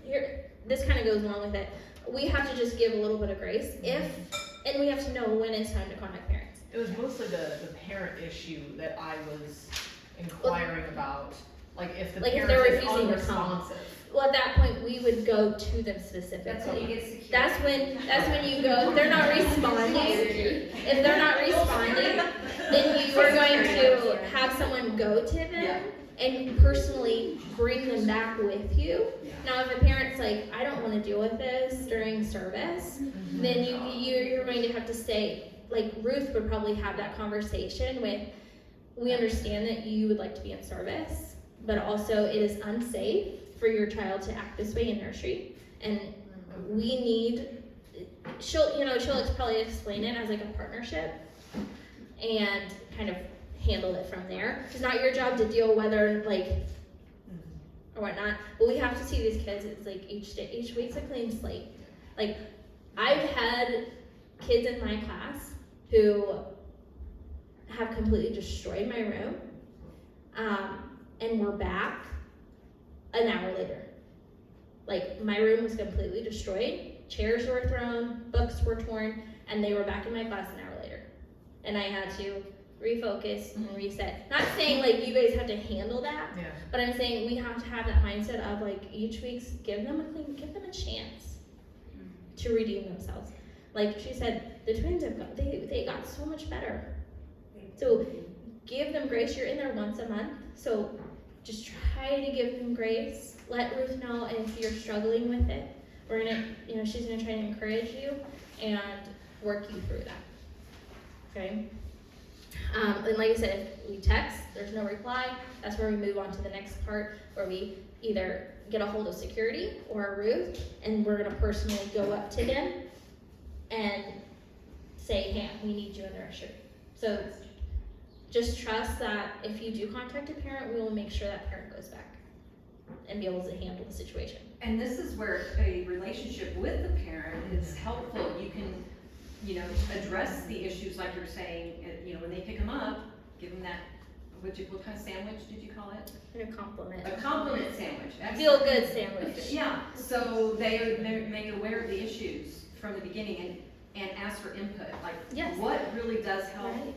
here. This kind of goes along with it. We have to just give a little bit of grace and we have to know when it's time to contact parents. It was mostly the parent issue that I was inquiring about, like if the Like if parent they're is refusing to come. unresponsive. Well, at that point, we would go to them specifically. That's when you get secure. That's when you go. If they're not responding, then you are going to have someone go to them and personally bring them back with you. Now, if a parent's like, I don't want to deal with this during service, then you're going to have to say, like Ruth would probably have that conversation with, we understand that you would like to be in service, but also it is unsafe for your child to act this way in nursery, and we need, she'll probably explain it as like a partnership and kind of handle it from there. It's not your job to deal whether like or whatnot, but we have to see these kids. It's like each week's a clean slate. Like, I've had kids in my class who have completely destroyed my room, and we're back an hour later. Like, my room was completely destroyed, chairs were thrown, books were torn, and they were back in my class an hour later. And I had to refocus and reset. Not saying like you guys have to handle that, Yeah. but I'm saying we have to have that mindset of like each week's give them a chance to redeem themselves. Like she said, the twins they got so much better. So give them grace. You're in there once a month, so just try to give them grace. Let Ruth know, and if you're struggling with it, we're gonna, she's gonna try to encourage you and work you through that. Okay. And like I said, if we text, there's no reply, that's where we move on to the next part, where we either get a hold of security or Ruth, and we're gonna personally go up to them and say, hey, we need you in the nursery. So just trust that if you do contact a parent, we will make sure that parent goes back and be able to handle the situation. And this is where a relationship with the parent is helpful. You can, address the issues like you're saying, when they pick them up, give them that, what kind of sandwich did you call it? A compliment. A compliment sandwich. Feel good sandwich. Yeah, so they're made aware of the issues from the beginning and ask for input, like Yes. what really does help Right.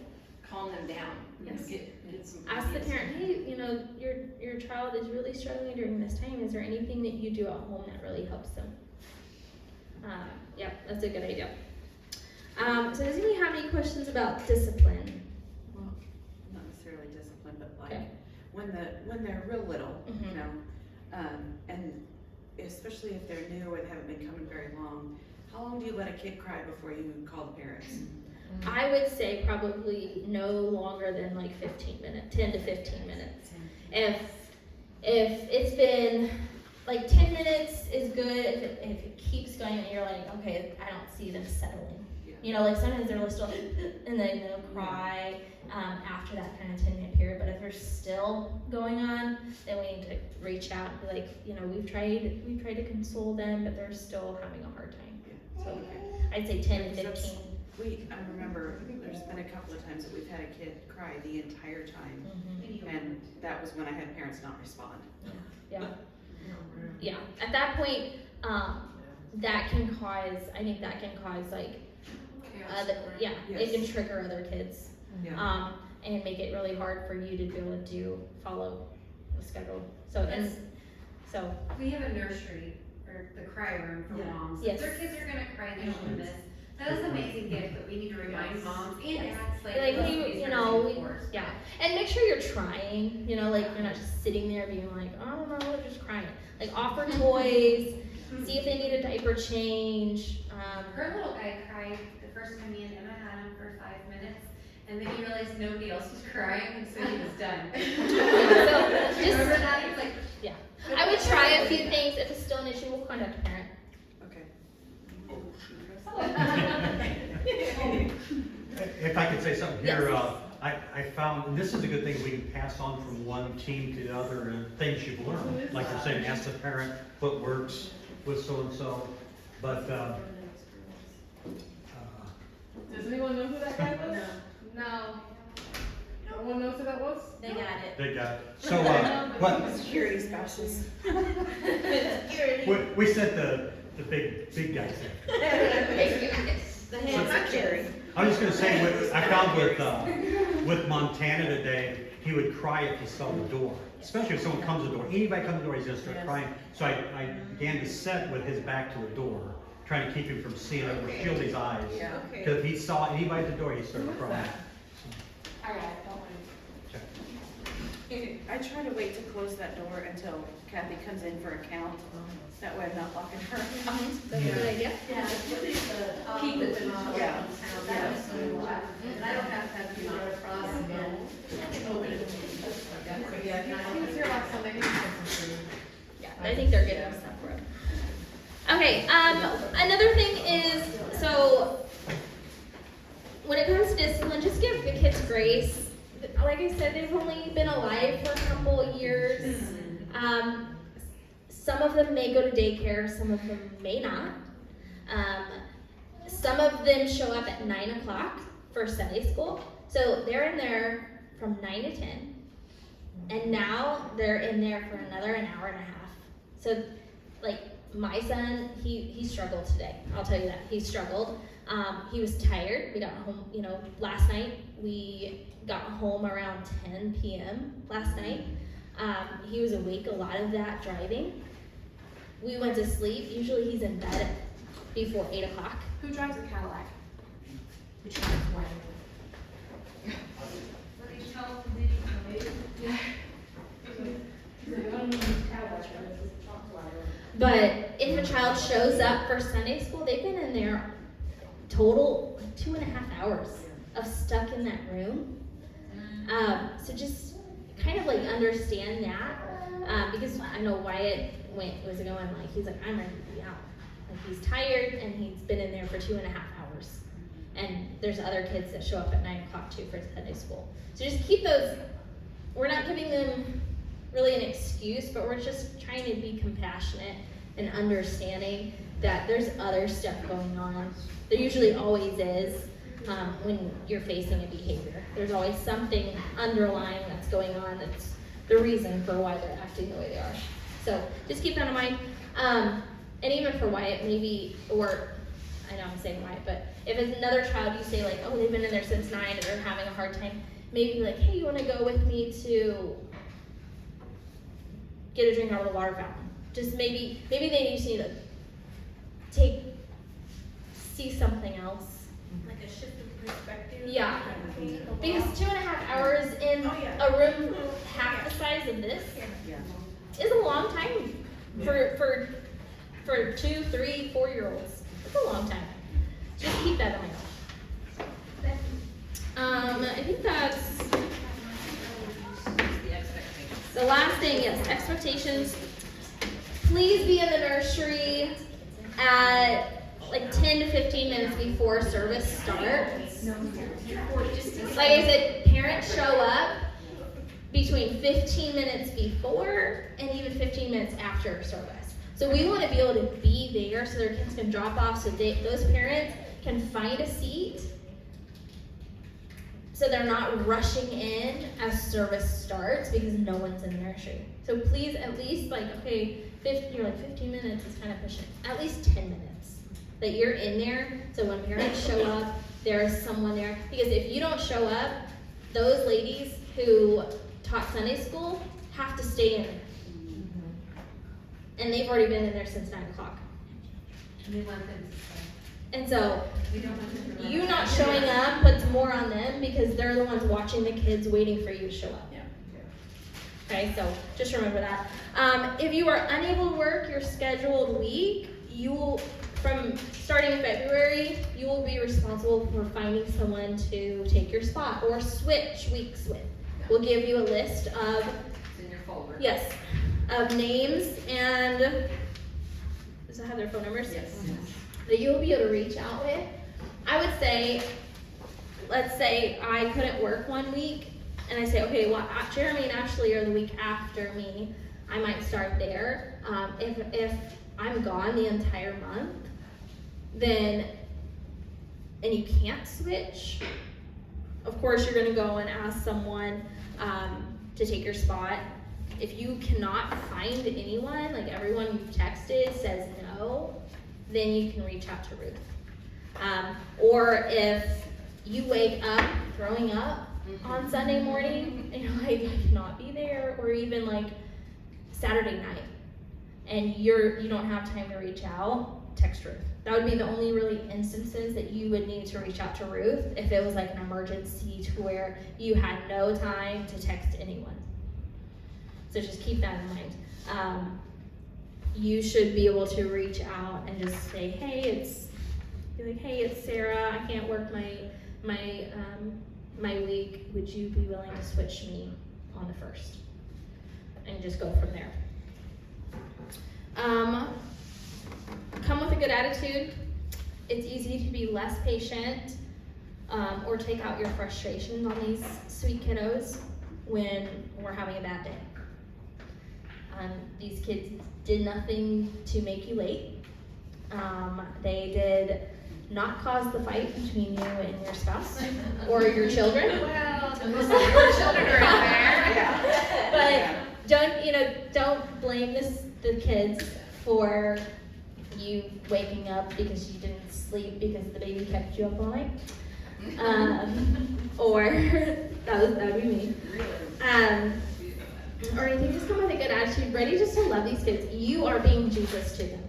calm them down. Yes. Get some Ask the ideas. parent, hey, your child is really struggling during this time. Is there anything that you do at home that really helps them? Yeah, that's a good idea. So does anybody have any questions about discipline? Well, not necessarily discipline, but like Okay. when they're real little, Mhm. and especially if they're new or they haven't been coming very long, how long do you let a kid cry before you call the parents? I would say probably no longer than like 15 minutes, 10 to 15 minutes. If it's been like 10 minutes is good. If it keeps going and you're like, okay, I don't see them settling. Like sometimes they're still, and then they'll cry after that kind of 10-minute period. But if they're still going on, then we need to reach out and be like, we've tried to console them, but they're still having a hard time. So I'd say 10 to 15. I remember there's been a couple of times that we've had a kid cry the entire time, and that was when I had parents not respond. Yeah. Yeah. At that point, that can cause like, it can trigger other kids, Yeah. and make it really hard for you to be able to follow the schedule. So We have a nursery, or the cry room for moms. Yes. If their kids are gonna cry, they don't wanna miss. That is an amazing gift that we need to remind moms and Yes. dads, like, Like, those you things know, are we- for us. yeah, and make sure you're trying. Like you're not just sitting there being like, I don't know, they're just crying. Like offer toys, see if they need a diaper change. Her little guy cried the first time me and Emma had him for 5 minutes, and then he realized nobody else was crying, and so he was done. So just Remember that? He was like, I would try a few things. If it's still an issue, we'll contact a parent. Okay. If I could say something here, I found, and this is a good thing, we can pass on from one team to the other, and things you've learned. Like you're saying, ask the parent what works with so-and-so, but, Does anyone know who that guy was? No, No one knows who that was? they got it. they got, so, what, Security spouses. we sent the big guys there. Not Jerry. I was just gonna say, I found with Montana today, he would cry if he saw the door, especially if someone comes to the door. Anybody comes to the door, he's gonna start crying. So I began to set with his back to the door, trying to keep him from seeing it or shield his eyes. Yeah. Because if he saw anybody at the door, he'd start crying. All right, don't worry. I try to wait to close that door until Kathy comes in for a count. That way I'm not locking her out. That's a good idea. Yeah, Keep it to mom. Yeah. That was so lot. And I don't have to have you go across again. He was here last Sunday. He was some food. Yeah, I think they're getting stuff for him. Okay, another thing is, so when it comes to discipline, just give the kids grace. Like I said, they've only been alive for a couple of years. Some of them may go to daycare, some of them may not. Some of them show up at 9 o'clock for Sunday school. So they're in there from 9 to 10. And now they're in there for another an hour and a half. So like my son, he struggled today. I'll tell you that. He struggled. He was tired. We got home, last night. We got home around 10 p.m. last night. He was awake a lot of that driving. We went to sleep. Usually he's in bed before 8 o'clock. Who drives a Cadillac? What do you tell them, did you know? But if a child shows up for Sunday school, they've been in there total 2.5 hours of stuck in that room. So just kind of like understand that, because I know Wyatt was going like, he's like, I'm ready to be out. Like he's tired and he's been in there for 2.5 hours. And there's other kids that show up at 9 o'clock too for Sunday school. So just keep those, we're not giving them really an excuse, but we're just trying to be compassionate and understanding that there's other stuff going on. There usually always is when you're facing a behavior. There's always something underlying that's going on that's the reason for why they're acting the way they are. So just keep that in mind. And even for Wyatt, maybe, or I know I'm saying Wyatt, but if it's another child, you say like, oh, they've been in there since 9 and they're having a hard time, maybe like, hey, you want to go with me to get a drink out of the water fountain? Just maybe they just need to see something else. Like a shift of perspective. Yeah. Because 2.5 hours in a room half the size of this is a long time for 2, 3, 4-year-olds. It's a long time. Just keep that in mind. I think that's the last thing. Yes, expectations. Please be in the nursery at like 10 to 15 minutes before service starts. Like I said, parents show up between 15 minutes before and even 15 minutes after service. So we want to be able to be there so their kids can drop off, so those parents can find a seat so they're not rushing in as service starts because no one's in the nursery. So please, at least like, okay, you're like 15 minutes is kind of pushing. At least 10 minutes that you're in there, so when parents show up, there's someone there. Because if you don't show up, those ladies who taught Sunday school have to stay in there. And they've already been in there since 9 o'clock. And we want them to stay. And so, We don't want them to run. you not showing up puts more on them because they're the ones watching the kids waiting for you to show up. Yeah. Okay, so just remember that. If you are unable to work your scheduled week, you will, from starting in February, you will be responsible for finding someone to take your spot or switch weeks with. We'll give you a list of, It's in your folder. yes, of names and, does it have their phone numbers? Yes. That you'll be able to reach out with. I would say, let's say I couldn't work one week, and I say, okay, well, Jeremy and Ashley are the week after me. I might start there. If I'm gone the entire month, then, and you can't switch, of course you're gonna go and ask someone to take your spot. If you cannot find anyone, like everyone you've texted says no, then you can reach out to Ruth. Or if you wake up throwing up on Sunday morning and you're like, I cannot be there, or even like Saturday night and you don't have time to reach out, text Ruth. That would be the only really instances that you would need to reach out to Ruth if it was like an emergency to where you had no time to text anyone. So just keep that in mind. You should be able to reach out and just say, hey, it's Sarah. I can't work my week. Would you be willing to switch me on the 1st? And just go from there. Come with a good attitude. It's easy to be less patient or take out your frustrations on these sweet kiddos when we're having a bad day. These kids did nothing to make you late. They did not cause the fight between you and your spouse or your children. Well, most of your children are in there. But don't blame the kids for you waking up because you didn't sleep because the baby kept you up all night. Or that would be me. Or anything, just come with a good attitude, ready just to love these kids. You are being Jesus to them.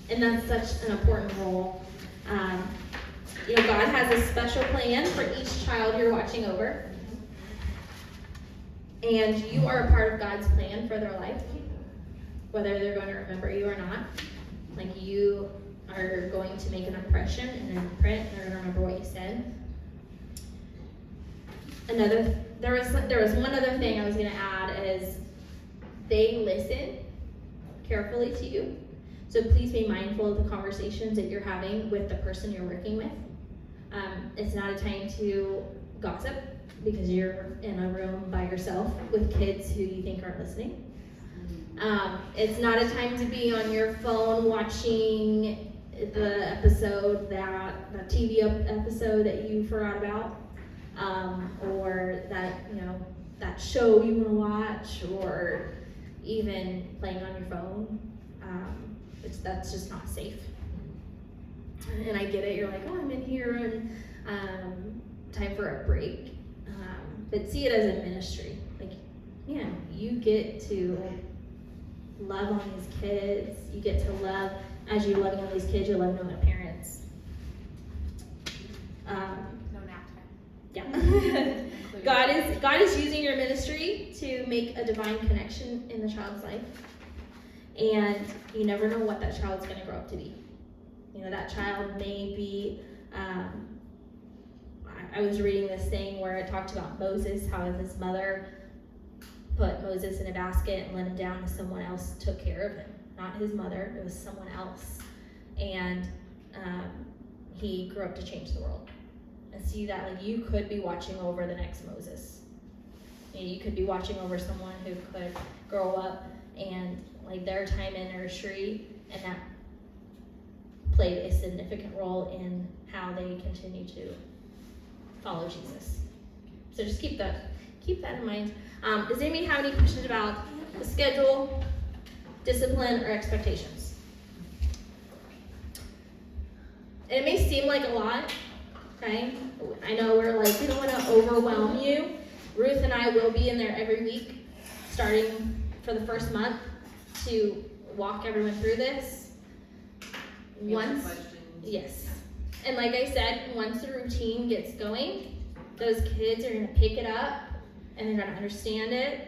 And that's such an important role. God has a special plan for each child you're watching over. And you are a part of God's plan for their life, whether they're going to remember you or not. Like, you are going to make an impression and an imprint, and they're going to remember what you said. There was one other thing I was going to add is they listen carefully to you. So please be mindful of the conversations that you're having with the person you're working with. It's not a time to gossip because you're in a room by yourself with kids who you think aren't listening. It's not a time to be on your phone watching the episode the TV episode that you forgot about, or that show you want to watch, or even playing on your phone. That's just not safe. And I get it. You're like, oh, I'm in here and time for a break. But see it as a ministry. Like, you get to love on these kids. You get to love, as you're loving on these kids, you're loving on their parents. No nap time. Yeah. God is using your ministry to make a divine connection in the child's life. And you never know what that child's going to grow up to be. That child may be, I was reading this thing where it talked about Moses, how his mother put Moses in a basket and let him down, and someone else took care of him. Not his mother, it was someone else. And he grew up to change the world. And see that, like, you could be watching over the next Moses. You could be watching over someone who could grow up and, like, their time in nursery, and that played a significant role in how they continue to follow Jesus. So just keep that in mind. Does anybody have any questions about the schedule, discipline, or expectations? And it may seem like a lot, okay? I know we're like, we don't want to overwhelm you. Ruth and I will be in there every week, starting for the first month, to walk everyone through this. Yes. And like I said, once the routine gets going, those kids are going to pick it up and they're going to understand it.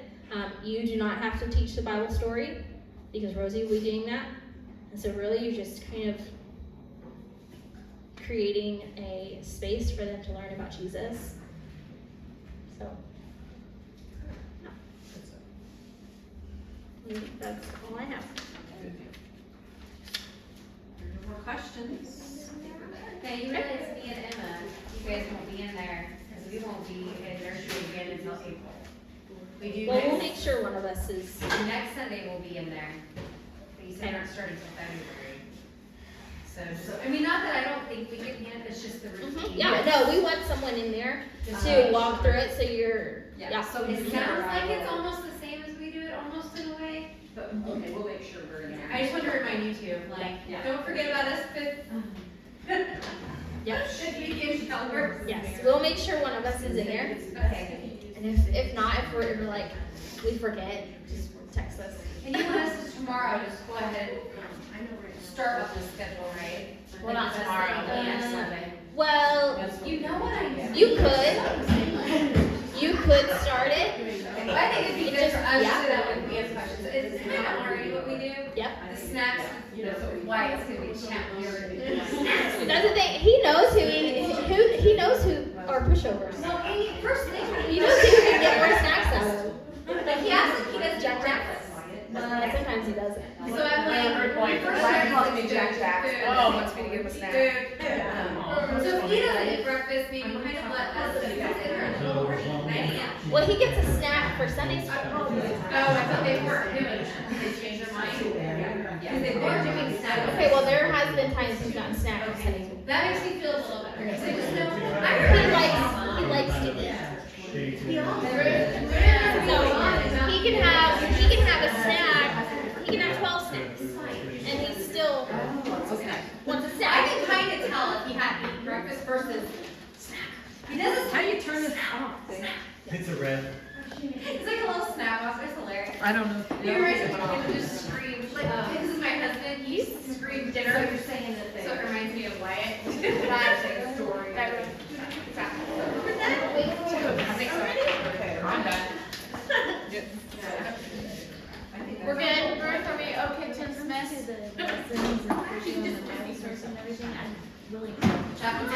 You do not have to teach the Bible story because Rosie will be doing that. And so really you're just kind of creating a space for them to learn about Jesus. So, that's all I have. More questions? Okay, you realize me and Emma, you guys won't be in there, because we won't be in nursery again until April. We do Well, we'll make sure one of us is. next Sunday we'll be in there. But you said not starting till February. So, I mean, not that I don't think we can handle, it's just the routine. Yeah, no, we want someone in there to walk through it, so you're, So It sounds like it's almost the same as we do it, almost in a way. But, okay, we'll make sure we're in there. I just want to remind you too, like, Yeah. don't forget about us Yep. should we give helpers? Yes, we'll make sure one of us is in there. Okay. And if not, if we're like, we forget, just text us. And you want us to tomorrow, just go ahead and start with the schedule, right? Well, not tomorrow, but next Sunday. Well, You know what I mean? you could start it. I think it'd be good for us Yeah. so that would be as questions. It's kind of already what we do. Yep. The snacks, why it's gonna be a challenge. That's the thing. He knows he knows who are pushovers. No, first thing. He knows who can get more snacks out of him. Like he doesn't Jack breakfast. Sometimes he doesn't. So I'm like, Point. first Why thing calling is me food. Jack Jack? Food. Oh, wants me to give him a snack. So if he doesn't eat breakfast, maybe kind of let us consider in the morning, 9 a.m. Well, he gets a snack for Sunday school. Oh, I thought they weren't doing that. Did they change their mind? Because they were doing snacks. Okay, well I don't know. You guys just screamed, like, this is my husband, he screamed dinner. So you're saying that they. So it reminds me of Wyatt. That's a story. Okay, I'm done. We're good, Ruth, are we okay to dismiss? The lessons and curriculum and resources and everything, I really. Chapel